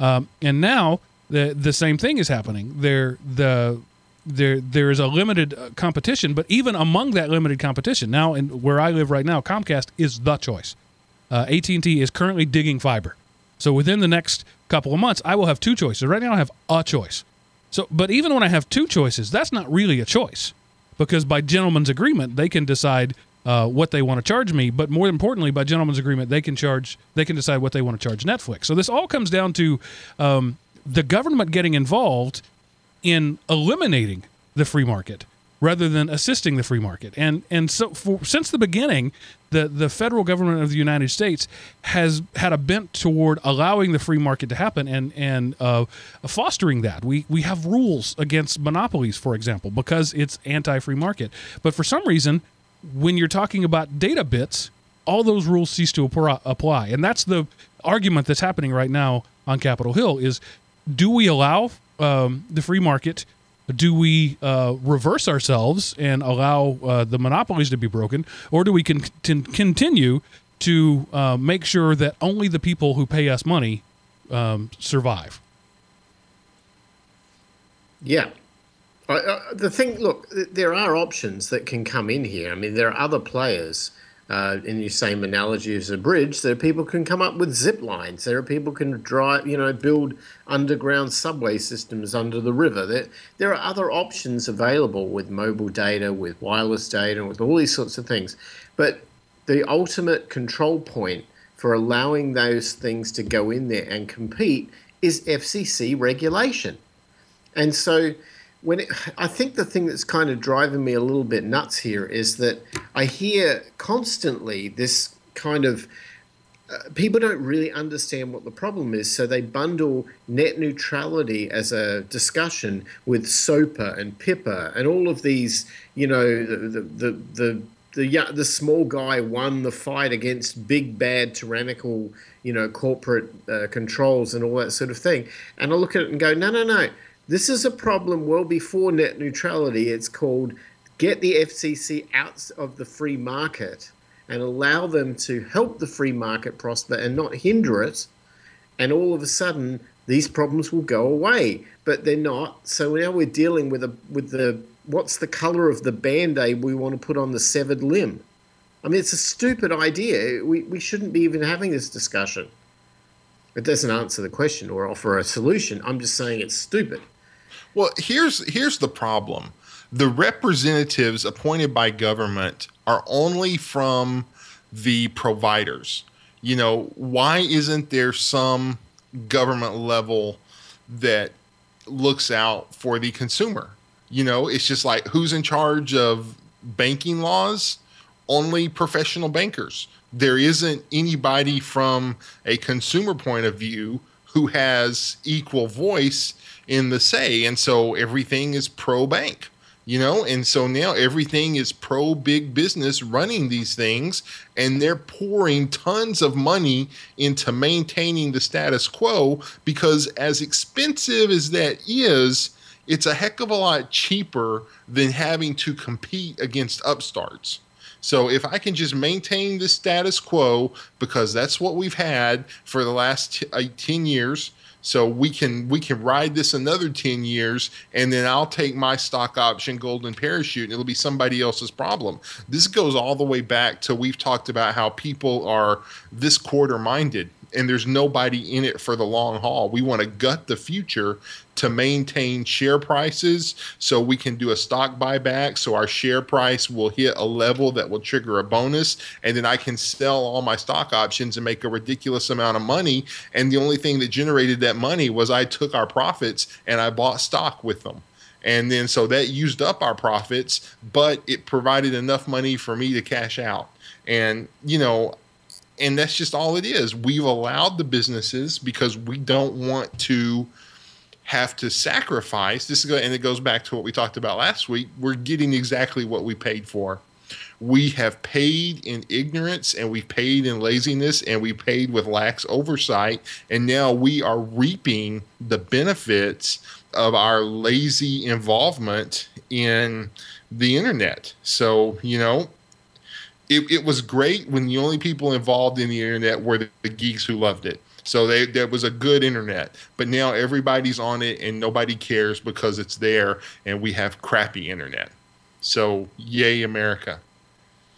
and now the same thing is happening. There is a limited competition, but even among that limited competition, now where I live right now, Comcast is the choice. AT&T is currently digging fiber. So within the next couple of months, I will have 2 choices. Right now I have a choice. So, but even when I have 2 choices, that's not really a choice, because by gentleman's agreement, they can decide what they want to charge me. But more importantly, by gentleman's agreement, they can decide what they want to charge Netflix. So this all comes down to the government getting involved in eliminating the free market rather than assisting the free market. And so since the beginning, the federal government of the United States has had a bent toward allowing the free market to happen and fostering that. We have rules against monopolies, for example, because it's anti-free market. But for some reason, when you're talking about data bits, all those rules cease to apply. And that's the argument that's happening right now on Capitol Hill is, do we allow the free market? Do we reverse ourselves and allow the monopolies to be broken, or do we continue to make sure that only the people who pay us money survive? Yeah. The thing, look, there are options that can come in here. I mean, there are other players. In the same analogy as a bridge, there are people can come up with zip lines. There are people can drive, build underground subway systems under the river. There are other options available with mobile data, with wireless data, with all these sorts of things. But the ultimate control point for allowing those things to go in there and compete is FCC regulation. And so I think the thing that's kind of driving me a little bit nuts here is that I hear constantly this kind of people don't really understand what the problem is, so they bundle net neutrality as a discussion with SOPA and PIPA and all of these, the small guy won the fight against big bad tyrannical, corporate controls and all that sort of thing. And I look at it and go, no. This is a problem well before net neutrality. It's called get the FCC out of the free market and allow them to help the free market prosper and not hinder it. And all of a sudden, these problems will go away. But they're not. So now we're dealing with what's the color of the Band-Aid we want to put on the severed limb? I mean, it's a stupid idea. We shouldn't be even having this discussion. It doesn't answer the question or offer a solution. I'm just saying it's stupid. Well, here's the problem. The representatives appointed by government are only from the providers. Why isn't there some government level that looks out for the consumer? It's just like, who's in charge of banking laws? Only professional bankers. There isn't anybody from a consumer point of view who has equal voice in the say. And so everything is pro-bank, and so now everything is pro-big business running these things, and they're pouring tons of money into maintaining the status quo because as expensive as that is, it's a heck of a lot cheaper than having to compete against upstarts. So if I can just maintain the status quo, because that's what we've had for the last 10 years, So we can ride this another 10 years, and then I'll take my stock option golden parachute, and it'll be somebody else's problem. This goes all the way back to, we've talked about how people are this quarter minded, and there's nobody in it for the long haul. We want to gut the future to maintain share prices so we can do a stock buyback, so our share price will hit a level that will trigger a bonus, and then I can sell all my stock options and make a ridiculous amount of money. And the only thing that generated that money was I took our profits and I bought stock with them. And then so that used up our profits, but it provided enough money for me to cash out. And, you know, and that's just all it is. We've allowed the businesses because we don't want to have to sacrifice. And it goes back to what we talked about last week. We're getting exactly what we paid for. We have paid in ignorance, and we paid in laziness, and we paid with lax oversight. And now we are reaping the benefits of our lazy involvement in the internet. So, you know, it was great when the only people involved in the internet were the geeks who loved it. So there was a good internet, but now everybody's on it and nobody cares because it's there, and we have crappy internet. So yay, America.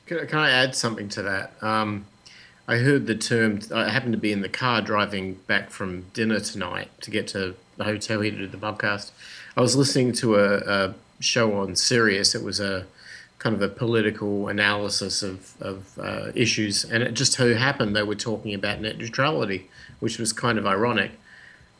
Can I add something to that? I heard the term, I happened to be in the car driving back from dinner tonight to get to the hotel here to do the podcast. I was listening to a show on Sirius. It was a kind of a political analysis of issues, and it just so happened they were talking about net neutrality, which was kind of ironic.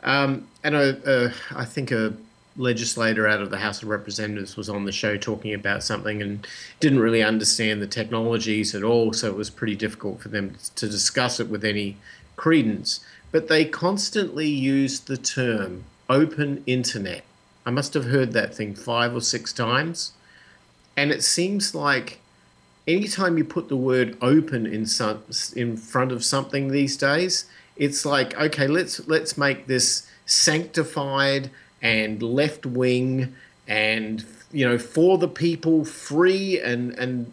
And I think a legislator out of the House of Representatives was on the show talking about something and didn't really understand the technologies at all, so it was pretty difficult for them to discuss it with any credence. But they constantly used the term open internet. I must have heard that thing 5 or 6 times. And it seems like anytime you put the word open in front of something these days, it's like, okay, let's make this sanctified and left wing and, you know, for the people, free and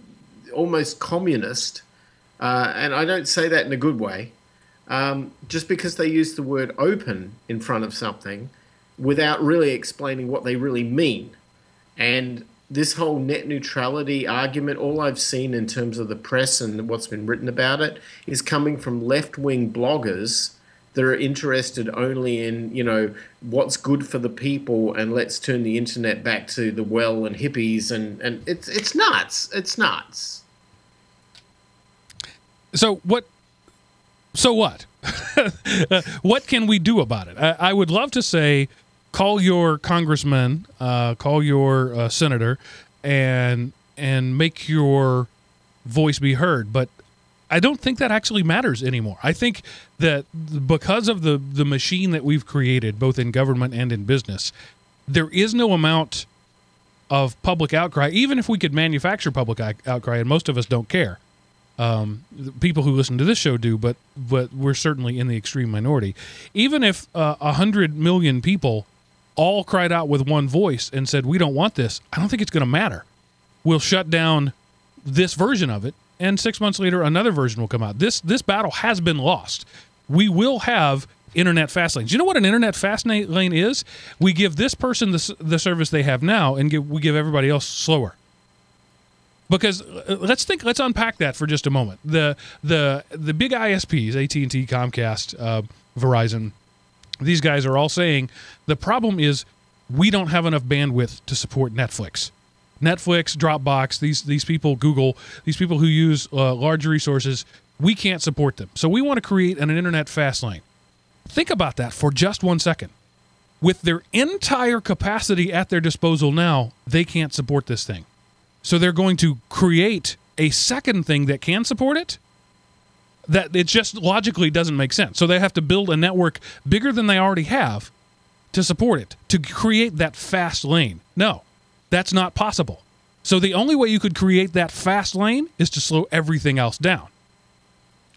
almost communist. And I don't say that in a good way. Just because they use the word open in front of something without really explaining what they really mean. And this whole net neutrality argument, all I've seen in terms of the press and what's been written about it is coming from left-wing bloggers that are interested only in, you know, what's good for the people and let's turn the internet back to the well and hippies, and it's nuts. It's nuts. So what? What can we do about it? I would love to say, call your congressman, call your senator, and make your voice be heard. But I don't think that actually matters anymore. I think that because of the machine that we've created, both in government and in business, there is no amount of public outcry, even if we could manufacture public outcry, and most of us don't care. People who listen to this show do, but we're certainly in the extreme minority. Even if 100 million people all cried out with one voice and said, we don't want this, I don't think it's going to matter. We'll shut down this version of it, and 6 months later, another version will come out. This battle has been lost. We will have internet fast lanes. You know what an internet fast lane is? We give this person the service they have now, and we give everybody else slower. Because let's unpack that for just a moment. The big ISPs, AT&T, Comcast, Verizon, these guys are all saying the problem is we don't have enough bandwidth to support Netflix, Dropbox, these people, Google, these people who use large resources. We can't support them. So we want to create an internet fast lane. Think about that for just 1 second. With their entire capacity at their disposal now, they can't support this thing. So they're going to create a second thing that can support it. That it just logically doesn't make sense. So they have to build a network bigger than they already have to support it, to create that fast lane. No, that's not possible. So the only way you could create that fast lane is to slow everything else down.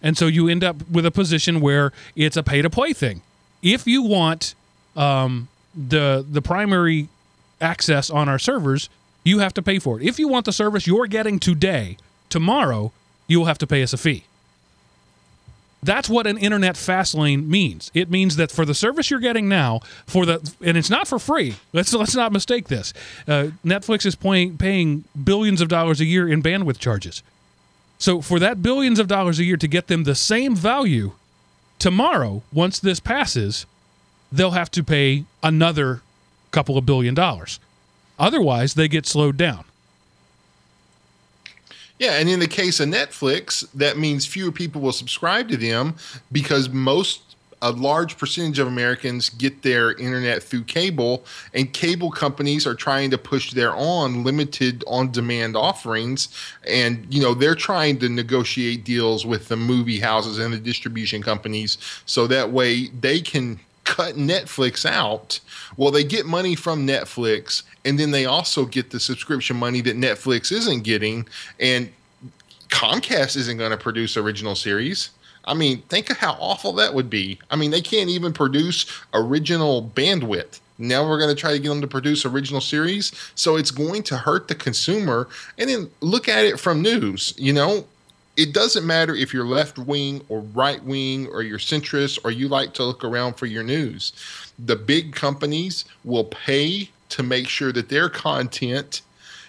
And so you end up with a position where it's a pay-to-play thing. If you want the primary access on our servers, you have to pay for it. If you want the service you're getting today, tomorrow, you will have to pay us a fee. That's what an internet fast lane means. It means that for the service you're getting now, and it's not for free. Let's not mistake this. Netflix is paying billions of dollars a year in bandwidth charges. So for that billions of dollars a year to get them the same value tomorrow, once this passes, they'll have to pay another couple of $1 billion. Otherwise, they get slowed down. Yeah, and in the case of Netflix, that means fewer people will subscribe to them because a large percentage of Americans get their internet through cable, and cable companies are trying to push their limited on-demand offerings, and they're trying to negotiate deals with the movie houses and the distribution companies so that way they can cut Netflix out. Well, they get money from Netflix, and then they also get the subscription money that Netflix isn't getting, and Comcast isn't going to produce original series. I mean, think of how awful that would be. I mean, they can't even produce original bandwidth. Now we're going to try to get them to produce original series. So it's going to hurt the consumer. And then look at it from news. It doesn't matter if you're left wing or right wing or you're centrist or you like to look around for your news. The big companies will pay to make sure that their content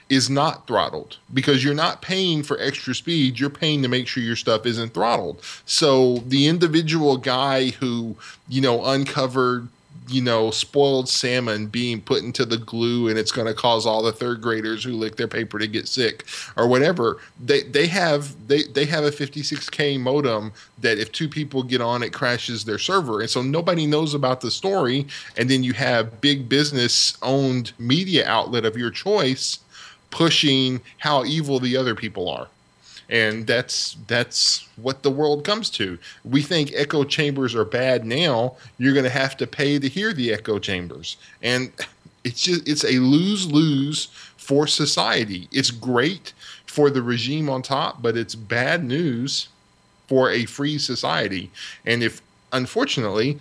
is not throttled, because you're not paying for extra speed. You're paying to make sure your stuff isn't throttled. So the individual guy who, uncovered, spoiled salmon being put into the glue and it's going to cause all the third graders who lick their paper to get sick or whatever. They have a 56K modem that if two people get on, it crashes their server. And so nobody knows about the story. And then you have big business owned media outlet of your choice pushing how evil the other people are. And that's what the world comes to. We think echo chambers are bad now. You're going to have to pay to hear the echo chambers. And it's a lose-lose for society. It's great for the regime on top, but it's bad news for a free society. And unfortunately,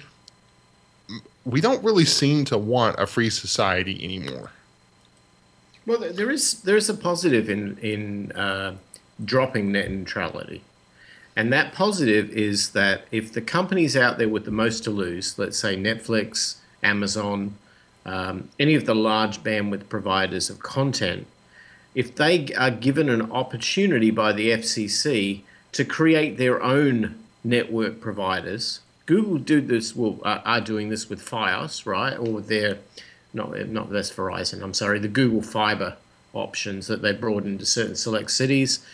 we don't really seem to want a free society anymore. Well, there is a positive in dropping net neutrality. And that positive is that if the companies out there with the most to lose, let's say Netflix, Amazon, any of the large bandwidth providers of content, if they are given an opportunity by the FCC to create their own network providers, Google are doing this with Fios, right? Or with their, not that's Verizon, I'm sorry, the Google Fiber options that they brought into certain select cities.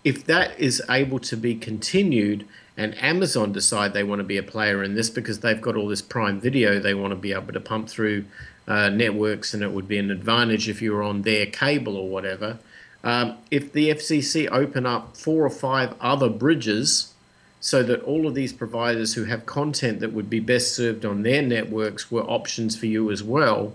If that is able to be continued and Amazon decide they want to be a player in this because they've got all this Prime Video they want to be able to pump through networks, and it would be an advantage if you were on their cable or whatever. If the FCC open up 4 or 5 other bridges so that all of these providers who have content that would be best served on their networks were options for you as well,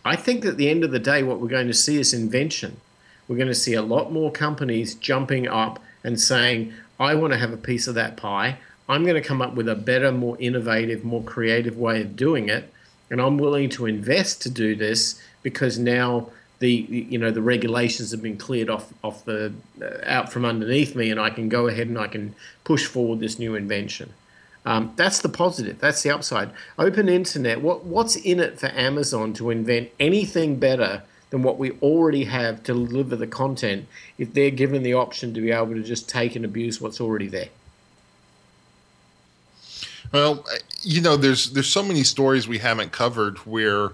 I think that at the end of the day what we're going to see is invention. We're going to see a lot more companies jumping up and saying, I want to have a piece of that pie. I'm going to come up with a better, more innovative, more creative way of doing it. And I'm willing to invest to do this because now the regulations have been cleared out from underneath me, and I can go ahead and I can push forward this new invention. That's the positive. That's the upside. Open internet. What's in it for Amazon to invent anything better than what we already have to deliver the content if they're given the option to be able to just take and abuse what's already there? Well, there's so many stories we haven't covered where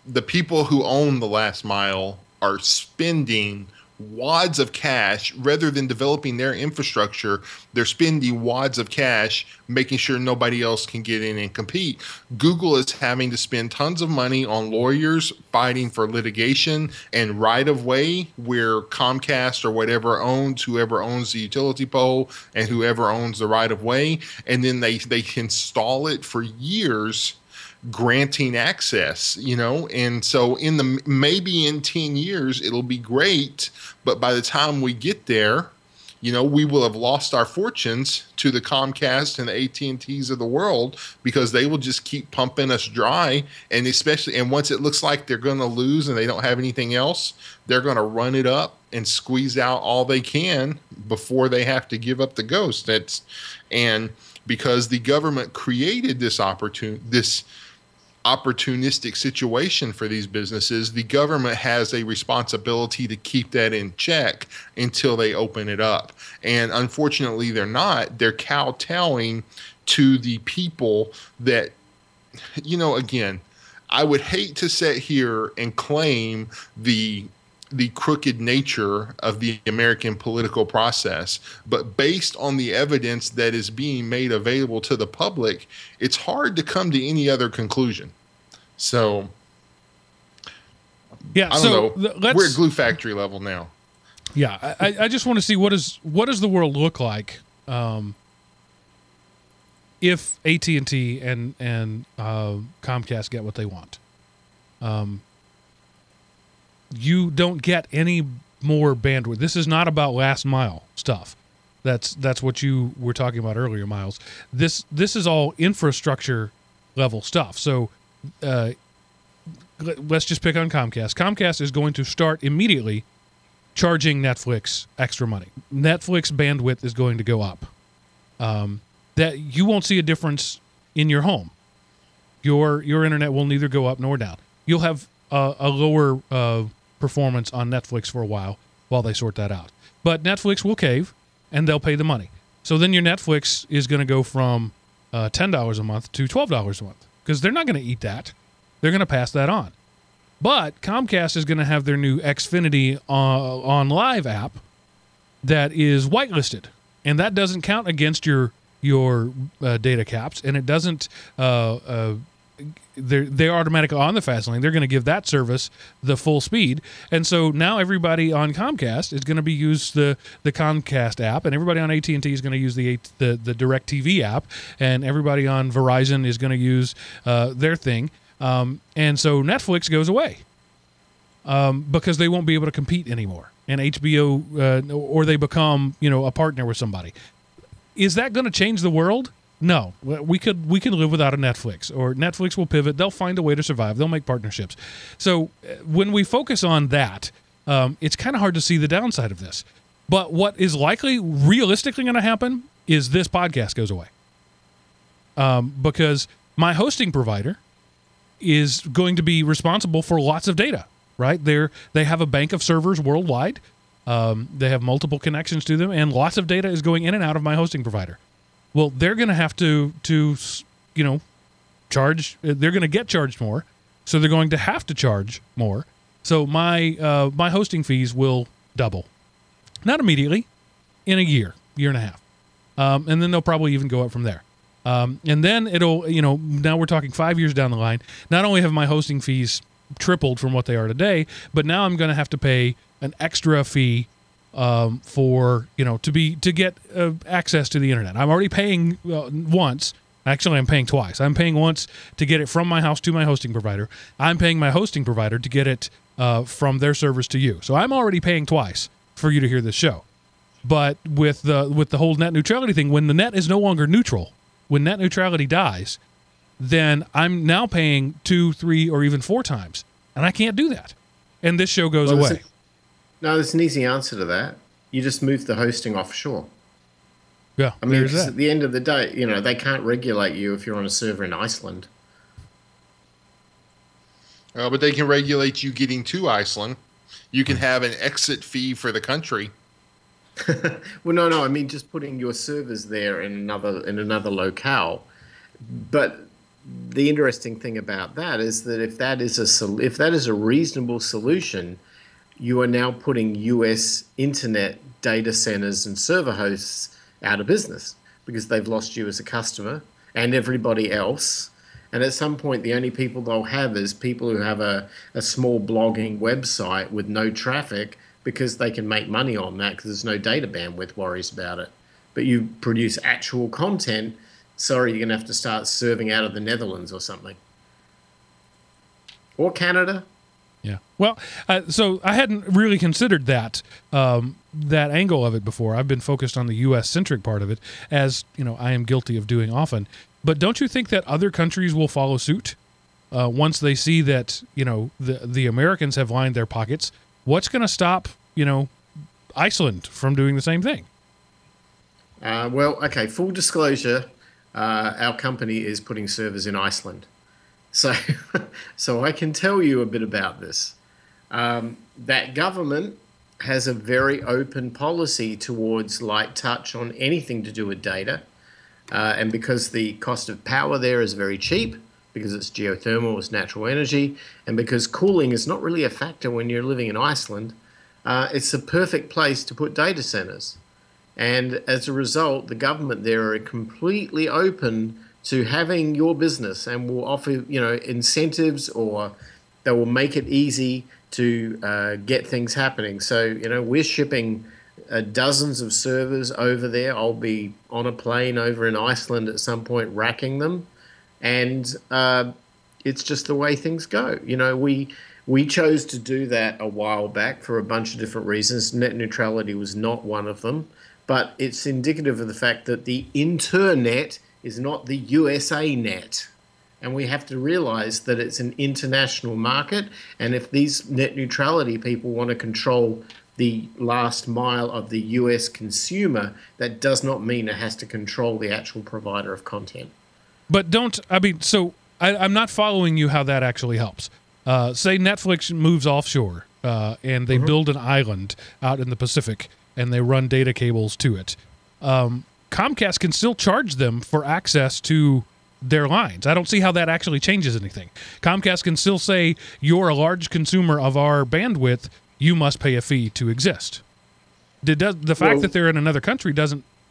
the people who own the last mile are spending wads of cash rather than developing their infrastructure. They're spending wads of cash making sure nobody else can get in and compete. Google is having to spend tons of money on lawyers fighting for litigation and right of way where Comcast or whoever owns the utility pole and whoever owns the right of way, and then they install it for years, granting access, and so maybe in 10 years it'll be great, but by the time we get there, we will have lost our fortunes to the Comcast and the AT&Ts of the world, because they will just keep pumping us dry. And once it looks like they're going to lose and they don't have anything else, they're going to run it up and squeeze out all they can before they have to give up the ghost. And because the government created this opportunistic situation for these businesses, the government has a responsibility to keep that in check until they open it up. And unfortunately, they're not. They're kowtowing to the people that, again, I would hate to sit here and claim the crooked nature of the American political process, but based on the evidence that is being made available to the public, it's hard to come to any other conclusion. So, yeah, I don't know. We're at glue factory level now. Yeah, I just want to see what does the world look like if AT&T and Comcast get what they want. You don't get any more bandwidth. This is not about last mile stuff. That's what you were talking about earlier, Miles. This is all infrastructure level stuff. So let's just pick on Comcast. Comcast is going to start immediately charging Netflix extra money. Netflix bandwidth is going to go up. That you won't see a difference in your home. Your internet will neither go up nor down. You'll have a lower performance on Netflix for a while they sort that out. But Netflix will cave, and they'll pay the money. So then your Netflix is going to go from $10 a month to $12 a month, because they're not going to eat that. They're going to pass that on. But Comcast is going to have their new Xfinity on Live app that is whitelisted, and that doesn't count against your data caps, and it doesn't. They're automatically on the fast lane. They're going to give that service the full speed. And so now everybody on Comcast is going to use the Comcast app, and everybody on AT&T is going to use the DirecTV app, and everybody on Verizon is going to use their thing. And so Netflix goes away because they won't be able to compete anymore. And HBO, or they become, a partner with somebody. Is that going to change the world? No, we can live without a Netflix, or Netflix will pivot. They'll find a way to survive. They'll make partnerships. So when we focus on that, it's kind of hard to see the downside of this. But what is likely, realistically going to happen is this podcast goes away. Because my hosting provider is going to be responsible for lots of data, right? They have a bank of servers worldwide. They have multiple connections to them, and lots of data is going in and out of my hosting provider. Well, they're going to have to charge. They're going to get charged more, so they're going to have to charge more. So my hosting fees will double, not immediately, in a year and a half, and then they'll probably even go up from there. And then it'll, now we're talking 5 years down the line. Not only have my hosting fees tripled from what they are today, but now I'm going to have to pay an extra fee for to get access to the internet. I'm already paying once. Actually, I'm paying twice. I'm paying once to get it from my house to my hosting provider. I'm paying my hosting provider to get it from their servers to you. So I'm already paying twice for you to hear this show. But with the whole net neutrality thing, when the net is no longer neutral, when net neutrality dies, then I'm now paying 2, 3, or even 4 times, and I can't do that. And this show goes away. No, there's an easy answer to that. You just move the hosting offshore. Yeah, I mean, at the end of the day, they can't regulate you if you're on a server in Iceland. But they can regulate you getting to Iceland. You can have an exit fee for the country. Well, no. I mean, just putting your servers there in another locale. But the interesting thing about that is that if that is a reasonable solution, you are now putting U.S. internet data centers and server hosts out of business because they've lost you as a customer and everybody else. And at some point, the only people they'll have is people who have a small blogging website with no traffic, because they can make money on that because there's no data bandwidth worries about it. But you produce actual content, sorry, you're going to have to start serving out of the Netherlands or something. Or Canada. Yeah. Well, so I hadn't really considered that that angle of it before. I've been focused on the U.S.-centric part of it, as I am guilty of doing often. But don't you think that other countries will follow suit once they see that the Americans have lined their pockets? What's going to stop Iceland from doing the same thing? Well, okay. Full disclosure, our company is putting servers in Iceland. So I can tell you a bit about this. That government has a very open policy towards light touch on anything to do with data. And because the cost of power there is very cheap, because it's geothermal, it's natural energy, and because cooling is not really a factor when you're living in Iceland, it's a perfect place to put data centers. And as a result, the government there are completely open to having your business and will offer, incentives, or they will make it easy to get things happening. So, we're shipping dozens of servers over there. I'll be on a plane over in Iceland at some point racking them. And it's just the way things go. We chose to do that a while back for a bunch of different reasons. Net neutrality was not one of them. But it's indicative of the fact that the internet is not the USA net. And we have to realize that it's an international market. And if these net neutrality people want to control the last mile of the US consumer, that does not mean it has to control the actual provider of content. But I'm not following you how that actually helps. Say Netflix moves offshore and they build an island out in the Pacific and they run data cables to it. Comcast can still charge them for access to their lines. I don't see how that actually changes anything. Comcast can still say, you're a large consumer of our bandwidth, you must pay a fee to exist. The fact that they're in another country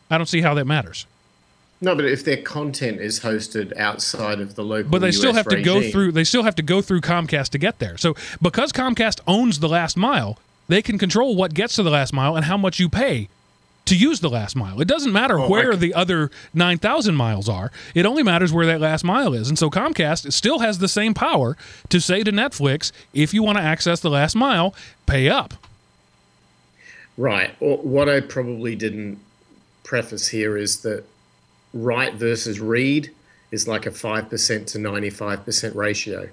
I don't see how that matters. No, but if their content is hosted outside of the local, but they US still have regime, to go through. They still have to go through Comcast to get there. So because Comcast owns the last mile, they can control what gets to the last mile and how much you pay to use the last mile. It doesn't matter where the other 9,000 miles are. It only matters where that last mile is. And so Comcast still has the same power to say to Netflix, if you want to access the last mile, pay up. Right. What I probably didn't preface here is that write versus read is like a 5% to 95% ratio.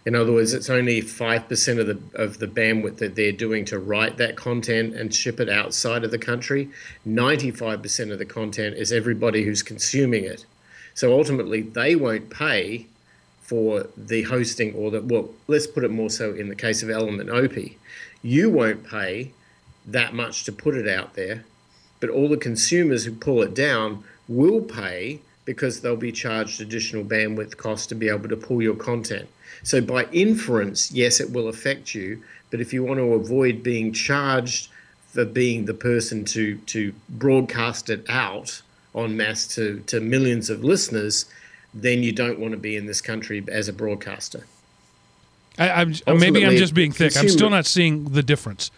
In other words, it's only 5% of the bandwidth that they're doing to write that content and ship it outside of the country. 95% of the content is everybody who's consuming it. So ultimately, they won't pay for the hosting let's put it more so in the case of Element OP. You won't pay that much to put it out there, but all the consumers who pull it down will pay because they'll be charged additional bandwidth costs to be able to pull your content. So by inference, yes, it will affect you, but if you want to avoid being charged for being the person to broadcast it out en masse to millions of listeners, then you don't want to be in this country as a broadcaster. Maybe I'm just being thick. I'm still not seeing the difference,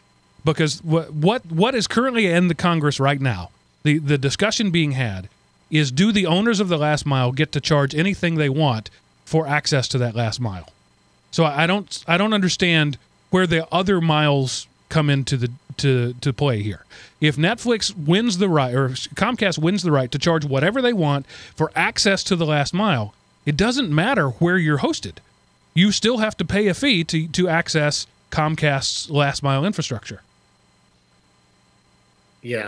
because what is currently in the Congress right now, the discussion being had is, do the owners of the last mile get to charge anything they want for access to that last mile? So I don't understand where the other miles come into to play here. If Netflix wins the right, or Comcast wins the right to charge whatever they want for access to the last mile, it doesn't matter where you're hosted. You still have to pay a fee to access Comcast's last mile infrastructure. Yeah,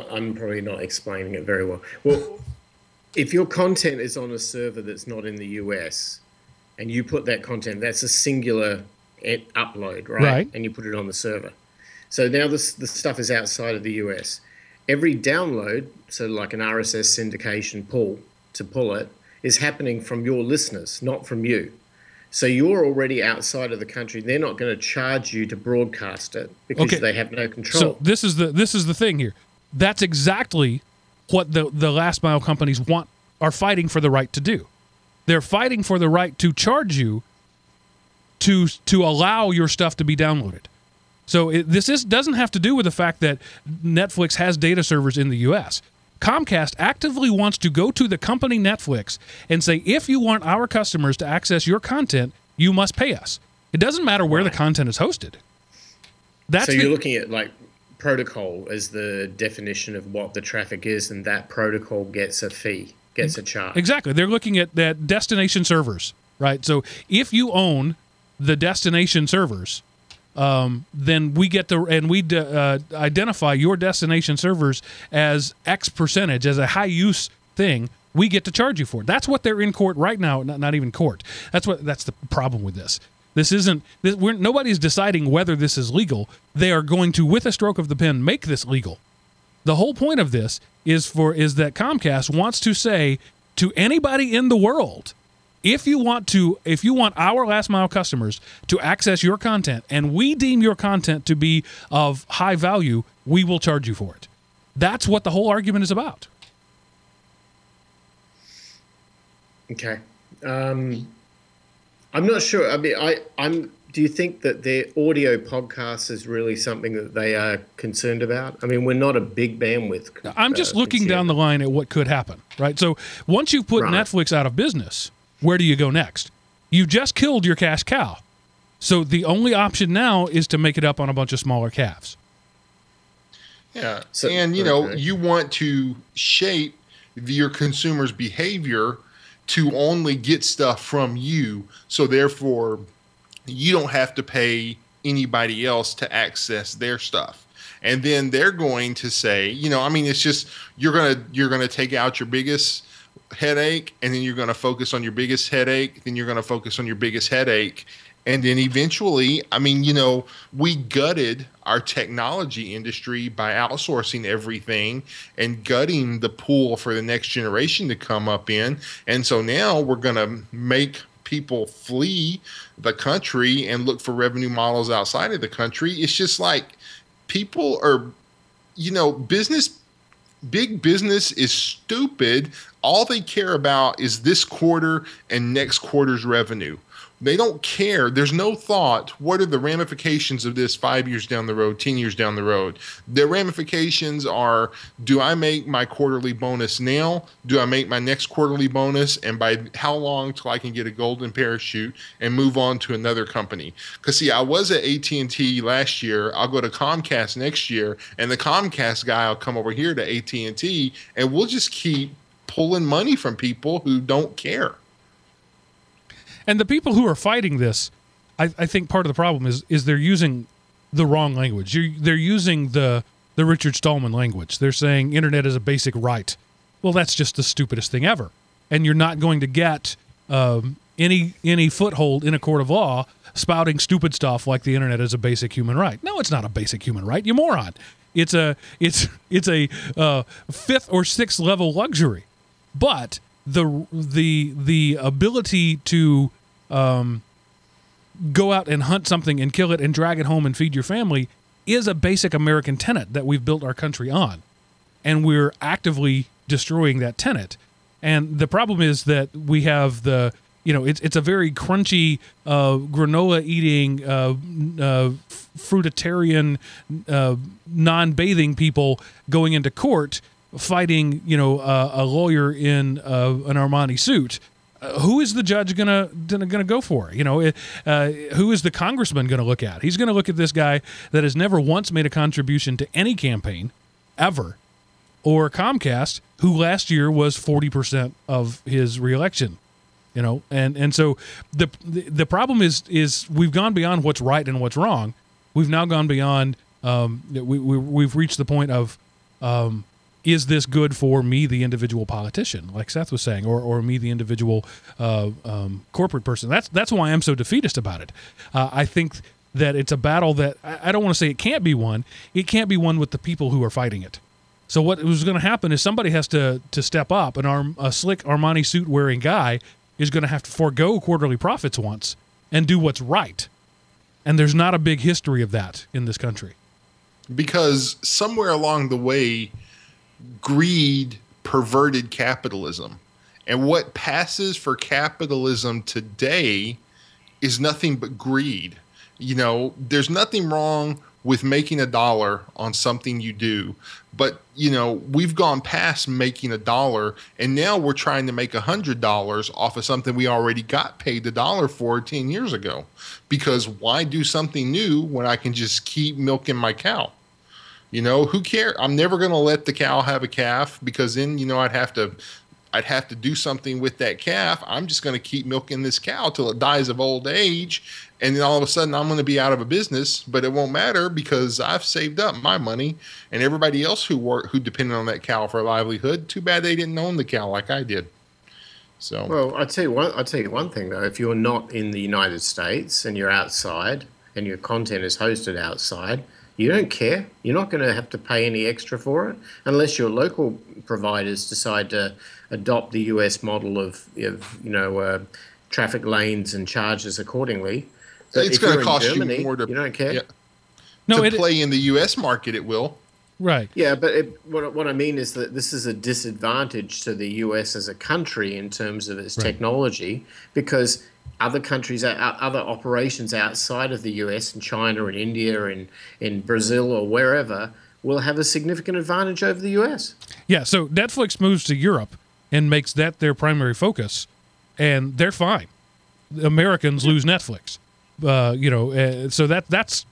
I'm probably not explaining it very well. Well, if your content is on a server that's not in the US, and you put that content, that's a singular upload, right? And you put it on the server. So now the stuff is outside of the US. Every download, so like an RSS syndication pull it, is happening from your listeners, not from you. So you're already outside of the country. They're not going to charge you to broadcast it because they have no control. So this is the thing here. That's exactly what the last mile companies are fighting for the right to do. They're fighting for the right to charge you to allow your stuff to be downloaded. So this doesn't have to do with the fact that Netflix has data servers in the U.S. Comcast actively wants to go to the company Netflix and say, if you want our customers to access your content, you must pay us. It doesn't matter where the content is hosted. So you're looking at like protocol as the definition of what the traffic is, and that protocol gets a fee, gets a charge. Exactly. They're looking at that destination servers, right? So if you own the destination servers, then we get identify your destination servers as X percentage, as a high use thing. We get to charge you for it. That's what they're in court right now. Not even court. That's the problem with this. This isn't. Nobody's deciding whether this is legal. They are going to, with a stroke of the pen, make this legal. The whole point of this is that Comcast wants to say to anybody in the world, if you want our last mile customers to access your content, and we deem your content to be of high value, we will charge you for it. That's what the whole argument is about. Okay. I'm not sure. I mean, do you think that their audio podcast is really something that they are concerned about? I mean, we're not a big bandwidth. I'm just looking down the line at what could happen, right? So once you've put Netflix out of business, where do you go next? You just killed your cash cow. So the only option now is to make it up on a bunch of smaller calves. Yeah. So, and, you want to shape your consumer's behavior to only get stuff from you. So therefore, you don't have to pay anybody else to access their stuff. And then they're going to say, it's just you're gonna take out your biggest headache, and then you're going to focus on your biggest headache, then you're going to focus on your biggest headache. And then eventually, we gutted our technology industry by outsourcing everything and gutting the pool for the next generation to come up in. And so now we're going to make people flee the country and look for revenue models outside of the country. It's just like people are, big business is stupid. All they care about is this quarter and next quarter's revenue. They don't care. There's no thought. What are the ramifications of this 5 years down the road, 10 years down the road? The ramifications are, do I make my quarterly bonus now? Do I make my next quarterly bonus? And by how long till I can get a golden parachute and move on to another company? Because, see, I was at AT&T last year. I'll go to Comcast next year. And the Comcast guy will come over here to AT&T. And we'll just keep pulling money from people who don't care. And the people who are fighting this, I think part of the problem is they're using the wrong language. They're using the Richard Stallman language. They're saying internet is a basic right. Well, that's just the stupidest thing ever. And you're not going to get any foothold in a court of law spouting stupid stuff like the internet is a basic human right. No, it's not a basic human right, you moron. It's a fifth or sixth level luxury. But the ability to go out and hunt something and kill it and drag it home and feed your family is a basic American tenet that we've built our country on. And we're actively destroying that tenet. And the problem is that we have it's a very crunchy, granola-eating, fruitarian, non-bathing people going into court fighting, a lawyer in an Armani suit. Who is the judge gonna go for? Who is the congressman gonna look at? He's gonna look at this guy that has never once made a contribution to any campaign, ever, or Comcast, who last year was 40% of his reelection. And so the problem is we've gone beyond what's right and what's wrong. We've now gone beyond. We've reached the point of. Is this good for me, the individual politician, like Seth was saying, or me, the individual corporate person? That's why I'm so defeatist about it. I think that it's a battle that I don't want to say it can't be won. It can't be won with the people who are fighting it. So what was going to happen is somebody has to step up. A slick Armani suit wearing guy is going to have to forego quarterly profits once and do what's right. And there's not a big history of that in this country. Because somewhere along the way, greed perverted capitalism. And what passes for capitalism today is nothing but greed. There's nothing wrong with making $1 on something you do. But, we've gone past making $1, and now we're trying to make $100 off of something we already got paid $1 for 10 years ago. Because why do something new when I can just keep milking my cow? Who cares? I'm never going to let the cow have a calf, because then, I'd have to do something with that calf. I'm just going to keep milking this cow till it dies of old age. And then all of a sudden I'm going to be out of a business, but it won't matter because I've saved up my money, and everybody else who depended on that cow for a livelihood, too bad they didn't own the cow like I did. So, well, I'll tell you one thing though. If you're not in the United States and you're outside and your content is hosted outside, you don't care. You're not going to have to pay any extra for it unless your local providers decide to adopt the US model of traffic lanes and charges accordingly. But it's going to cost Germany, you more to. You don't care. Yeah, No, to play in the U.S. market, it will. Right. Yeah, but what I mean is that this is a disadvantage to the US as a country in terms of its technology, because other countries, other operations outside of the US, in China and India and in Brazil or wherever, will have a significant advantage over the US. Yeah, so Netflix moves to Europe and makes that their primary focus, and they're fine. Americans lose Netflix. So that's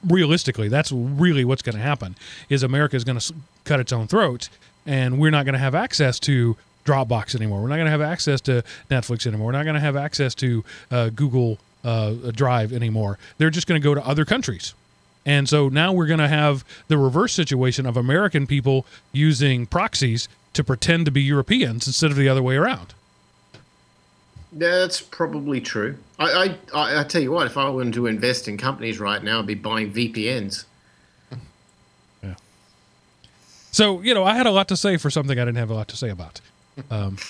realistically, that's really what's going to happen, is America is going to cut its own throat, and we're not going to have access to Dropbox anymore. We're not going to have access to Netflix anymore. We're not going to have access to Google Drive anymore. They're just going to go to other countries. And so now we're going to have the reverse situation of American people using proxies to pretend to be Europeans instead of the other way around. That's probably true. I tell you what, if I wanted to invest in companies right now, I'd be buying VPNs. Yeah. So, I had a lot to say for something I didn't have a lot to say about.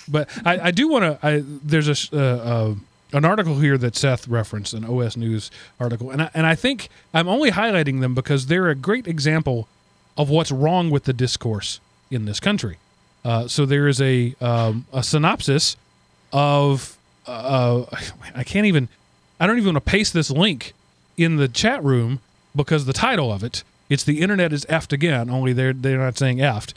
But I do want to. There's an article here that Seth referenced, an OS News article, and I think I'm only highlighting them because they're a great example of what's wrong with the discourse in this country. So there is a synopsis of. I don't even want to paste this link in the chat room because the title of it's the internet is effed again, only they're not saying effed.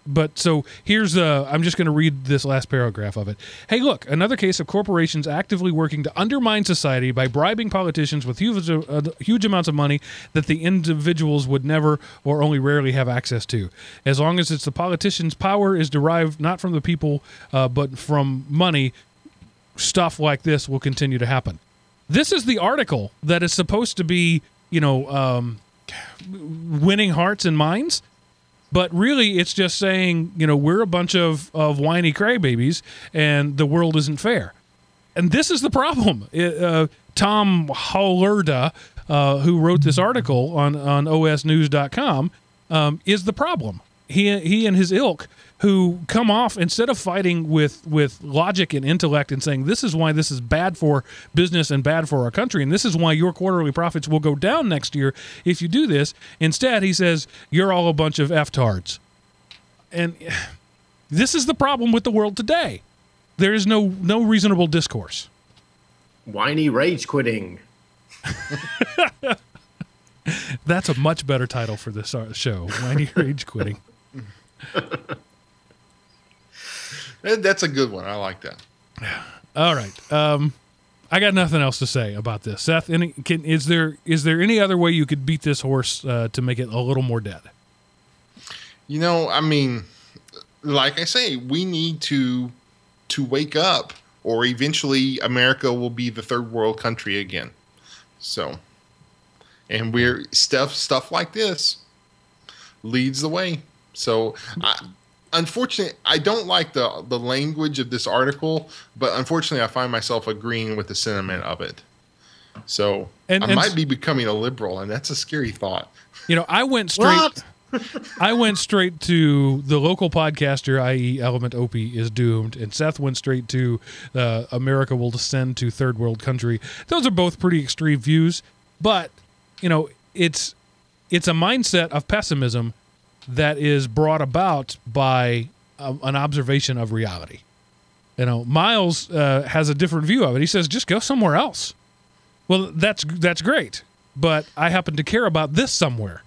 But so here's I'm just going to read this last paragraph of it. Hey, look, another case of corporations actively working to undermine society by bribing politicians with huge amounts of money that the individuals would never or only rarely have access to. As long as it's the politicians' power is derived not from the people, but from money, stuff like this will continue to happen. This is the article that is supposed to be, winning hearts and minds. But really, it's just saying, we're a bunch of whiny crybabies, and the world isn't fair. And this is the problem. Tom Hollerda, who wrote this article on osnews.com, is the problem. He and his ilk, who come off, instead of fighting with logic and intellect and saying, this is why this is bad for business and bad for our country, and this is why your quarterly profits will go down next year if you do this. Instead, he says, you're all a bunch of F-tards. And this is the problem with the world today. There is no reasonable discourse. Whiny rage quitting. That's a much better title for this show, Whiny Rage Quitting. That's a good one. I like that. All right. I got nothing else to say about this. Seth, is there any other way you could beat this horse to make it a little more dead? Like I say, we need to wake up, or eventually America will be the third world country again. So, and stuff like this leads the way. So, unfortunately, I don't like the language of this article, but unfortunately, I find myself agreeing with the sentiment of it. So, I might be becoming a liberal, and that's a scary thought. I went straight. I went straight to the local podcaster, i.e., Element Opie is doomed, and Seth went straight to America will descend to third world country. Those are both pretty extreme views, but it's a mindset of pessimism that is brought about by an observation of reality. Miles has a different view of it. He says, just go somewhere else. Well, that's great, but I happen to care about this somewhere.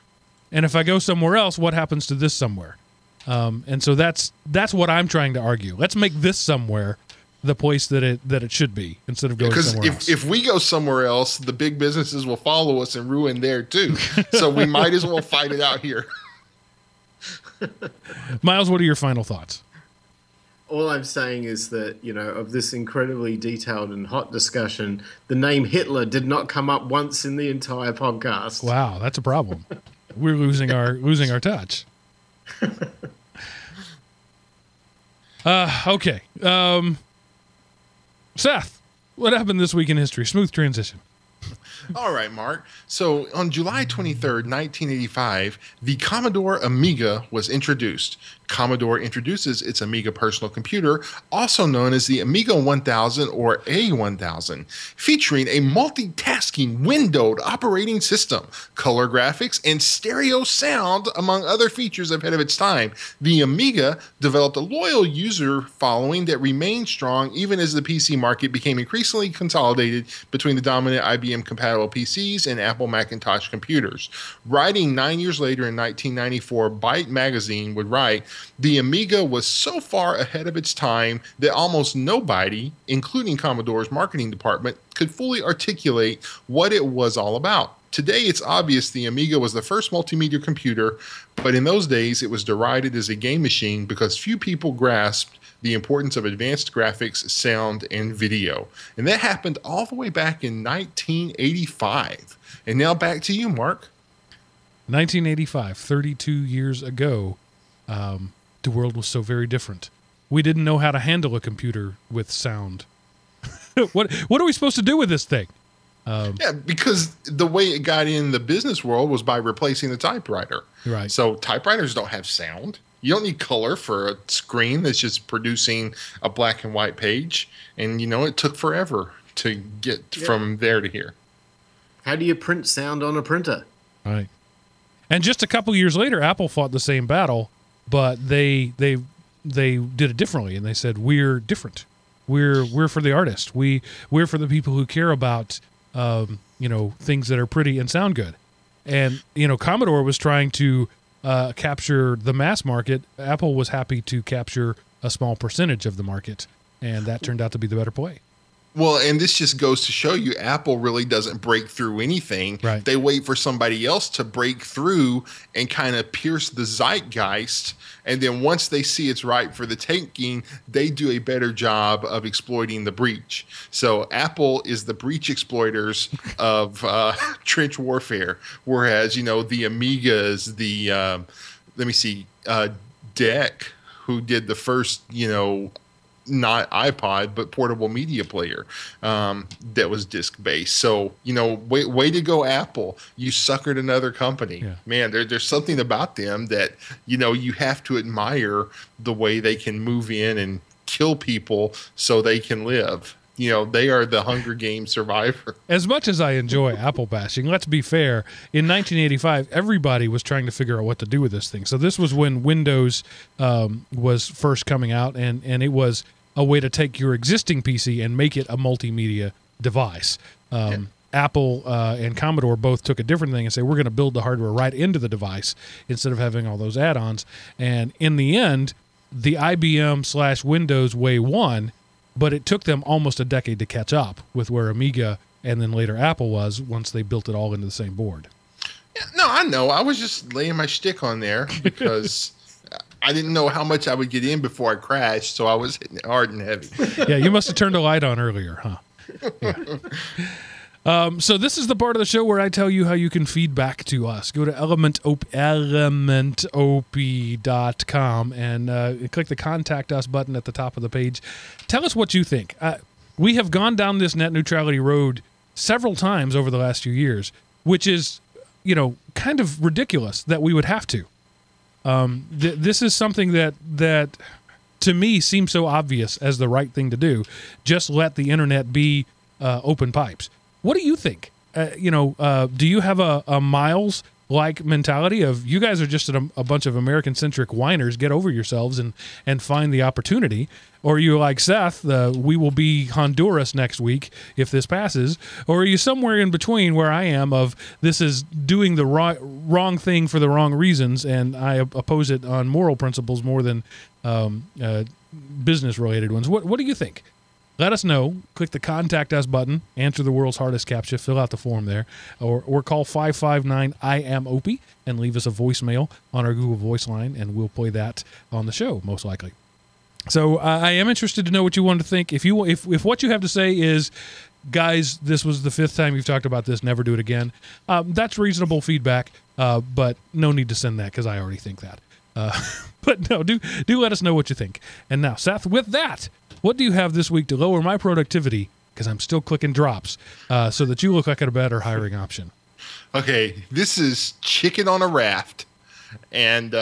And if I go somewhere else, what happens to this somewhere? And so that's what I'm trying to argue. Let's make this somewhere the place that it should be instead of going somewhere else. Because if we go somewhere else, the big businesses will follow us and ruin there too. So we might as well fight it out here. Miles, what are your final thoughts? All I'm saying is that, of this incredibly detailed and hot discussion, the name Hitler did not come up once in the entire podcast. Wow, that's a problem. We're losing our touch. Okay. Seth, what happened this week in history? Smooth transition. All right, Mark. So on July 23rd, 1985, the Commodore Amiga was introduced. Commodore introduces its Amiga personal computer, also known as the Amiga 1000 or A1000, featuring a multitasking windowed operating system, color graphics, and stereo sound, among other features ahead of its time. The Amiga developed a loyal user following that remained strong even as the PC market became increasingly consolidated between the dominant IBM-compatible PCs and Apple Macintosh computers. Writing 9 years later in 1994, Byte magazine would write, "The Amiga was so far ahead of its time that almost nobody, including Commodore's marketing department, could fully articulate what it was all about. Today, it's obvious the Amiga was the first multimedia computer, but in those days, it was derided as a game machine because few people grasped the importance of advanced graphics, sound, and video." And that happened all the way back in 1985. And now back to you, Mark. 1985, 32 years ago, the world was so very different. We didn't know how to handle a computer with sound. What are we supposed to do with this thing? Yeah, because the way it got in the business world was by replacing the typewriter. Right. So typewriters don't have sound. You don't need color for a screen that's just producing a black and white page. And, it took forever to get from there to here. How do you print sound on a printer? Right. And just a couple years later, Apple fought the same battle, but they did it differently, and they said, we're different. We're for the artist. We're for the people who care about things that are pretty and sound good. And Commodore was trying to capture the mass market. Apple was happy to capture a small percentage of the market, and that turned out to be the better play. Well, and this just goes to show you Apple really doesn't break through anything. Right. They wait for somebody else to break through and kind of pierce the zeitgeist. And then once they see it's right for the taking, they do a better job of exploiting the breach. So Apple is the breach exploiters of trench warfare, whereas, the Amigas, DEC, who did the first, not iPod, but portable media player that was disc-based. So, way to go, Apple. You suckered another company. Yeah. Man, there's something about them that, you have to admire the way they can move in and kill people so they can live. They are the Hunger Games survivor. As much as I enjoy Apple bashing, let's be fair. In 1985, everybody was trying to figure out what to do with this thing. So this was when Windows was first coming out, and it was a way to take your existing PC and make it a multimedia device. Apple and Commodore both took a different thing and said, we're going to build the hardware right into the device instead of having all those add-ons. And in the end, the IBM/Windows way won, but it took them almost a decade to catch up with where Amiga and then later Apple was once they built it all into the same board. Yeah, no, I know. I was just laying my shtick on there because I didn't know how much I would get in before I crashed, so I was hitting it hard and heavy. Yeah, you must have turned a light on earlier, huh? Yeah. So this is the part of the show where I tell you how you can feed back to us. Go to elementop.com and click the Contact Us button at the top of the page. Tell us what you think. We have gone down this net neutrality road several times over the last few years, which is, kind of ridiculous that we would have to. This is something that to me seems so obvious as the right thing to do. Just let the internet be open pipes. What do you think? Do you have a Miles like mentality of you guys are just a bunch of American-centric whiners, get over yourselves and find the opportunity, or are you like Seth, we will be Honduras next week if this passes, or are you somewhere in between where I am of this is doing the wrong thing for the wrong reasons, and I oppose it on moral principles more than business-related ones. What do you think? Let us know. Click the Contact Us button, answer the world's hardest CAPTCHA, fill out the form there, or call 559-I-AM-OPIE and leave us a voicemail on our Google Voice line, and we'll play that on the show, most likely. So I am interested to know what you want to think. If what you have to say is, guys, this was the 5th time you've talked about this, never do it again, that's reasonable feedback, but no need to send that because I already think that. But no, do let us know what you think. And now, Seth, with that, what do you have this week to lower my productivity, because I'm still clicking drops, so that you look like a better hiring option? Okay, this is chicken on a raft, and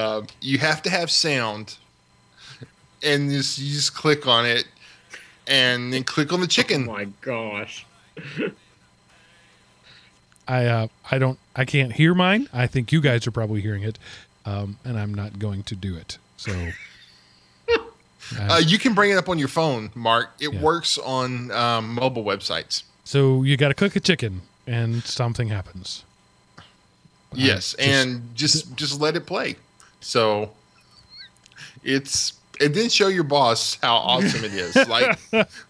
you have to have sound, and you just click on it, and then click on the chicken. Oh my gosh. I can't hear mine. I think you guys are probably hearing it, and I'm not going to do it. So you can bring it up on your phone, Mark. It works on mobile websites. So you got to click a chicken, and something happens. Yes, and just let it play. So and then show your boss how awesome it is. Like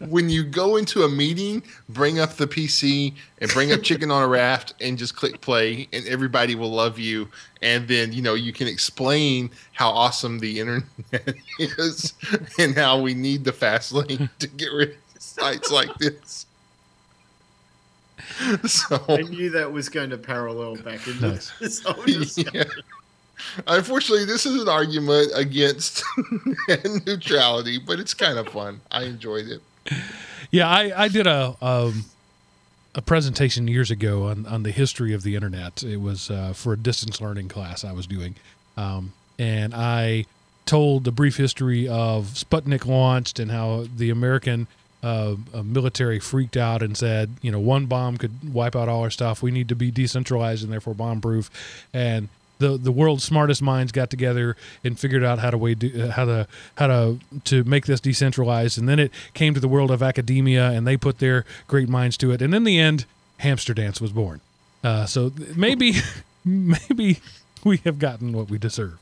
when you go into a meeting, bring up the PC and bring up Chicken on a Raft and just click play, and everybody will love you. And then, you can explain how awesome the internet is and how we need the fast lane to get rid of sites like this. So I knew that was going to parallel back into this whole discussion. Yeah. Unfortunately, this is an argument against neutrality, but it's kind of fun. I enjoyed it. Yeah, I did a presentation years ago on the history of the internet. It was for a distance learning class I was doing, and I told the brief history of Sputnik launched and how the American military freaked out and said, one bomb could wipe out all our stuff. We need to be decentralized and therefore bomb-proof. And the world's smartest minds got together and figured out how to make this decentralized. And then it came to the world of academia, and they put their great minds to it. And in the end, Hamster Dance was born. So maybe we have gotten what we deserve.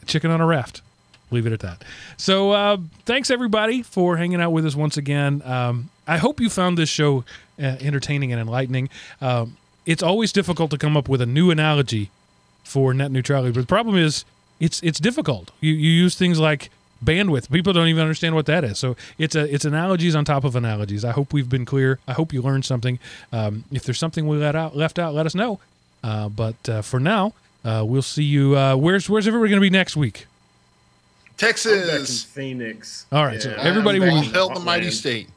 Chicken on a raft. Leave it at that. So thanks, everybody, for hanging out with us once again. I hope you found this show entertaining and enlightening. It's always difficult to come up with a new analogy for net neutrality, but the problem is it's difficult. You use things like bandwidth. People don't even understand what that is. So it's analogies on top of analogies. I hope we've been clear. I hope you learned something. If there's something we left out, let us know. But for now, we'll see you. Where's everybody going to be next week? Texas, Phoenix. All right, so everybody will hell the mighty state.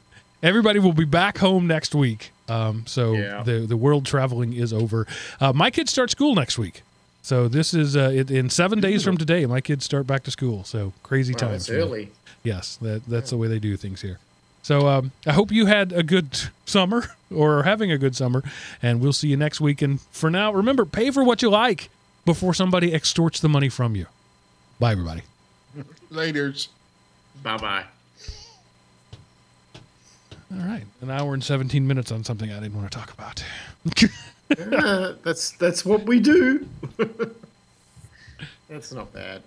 Everybody will be back home next week. The world traveling is over. My kids start school next week, so this is in 7 days from today. My kids start back to school. So crazy times. That's early. Yes, that's the way they do things here. So I hope you had a good summer or are having a good summer, and we'll see you next week. And for now, remember, pay for what you like before somebody extorts the money from you. Bye, everybody. Laters. Bye-bye. All right. An hour and 17 minutes on something I didn't want to talk about. That's what we do. That's not bad.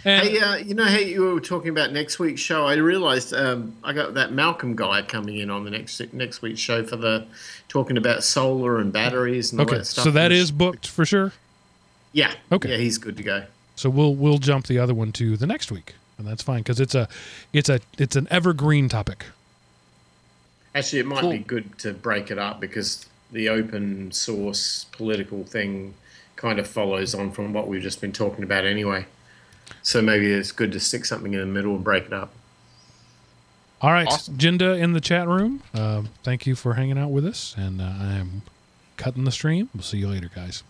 And, hey, how you were talking about next week's show? I realized I got that Malcolm guy coming in on the next week's show for talking about solar and batteries and all that stuff. So that is booked for sure? Yeah. Okay. Yeah, he's good to go. So we'll jump the other one to the next week, and that's fine because it's an evergreen topic. Actually, it might be good to break it up because the open source political thing kind of follows on from what we've just been talking about anyway. So maybe it's good to stick something in the middle and break it up. All right, awesome. Jinda in the chat room, thank you for hanging out with us, and I am cutting the stream. We'll see you later, guys.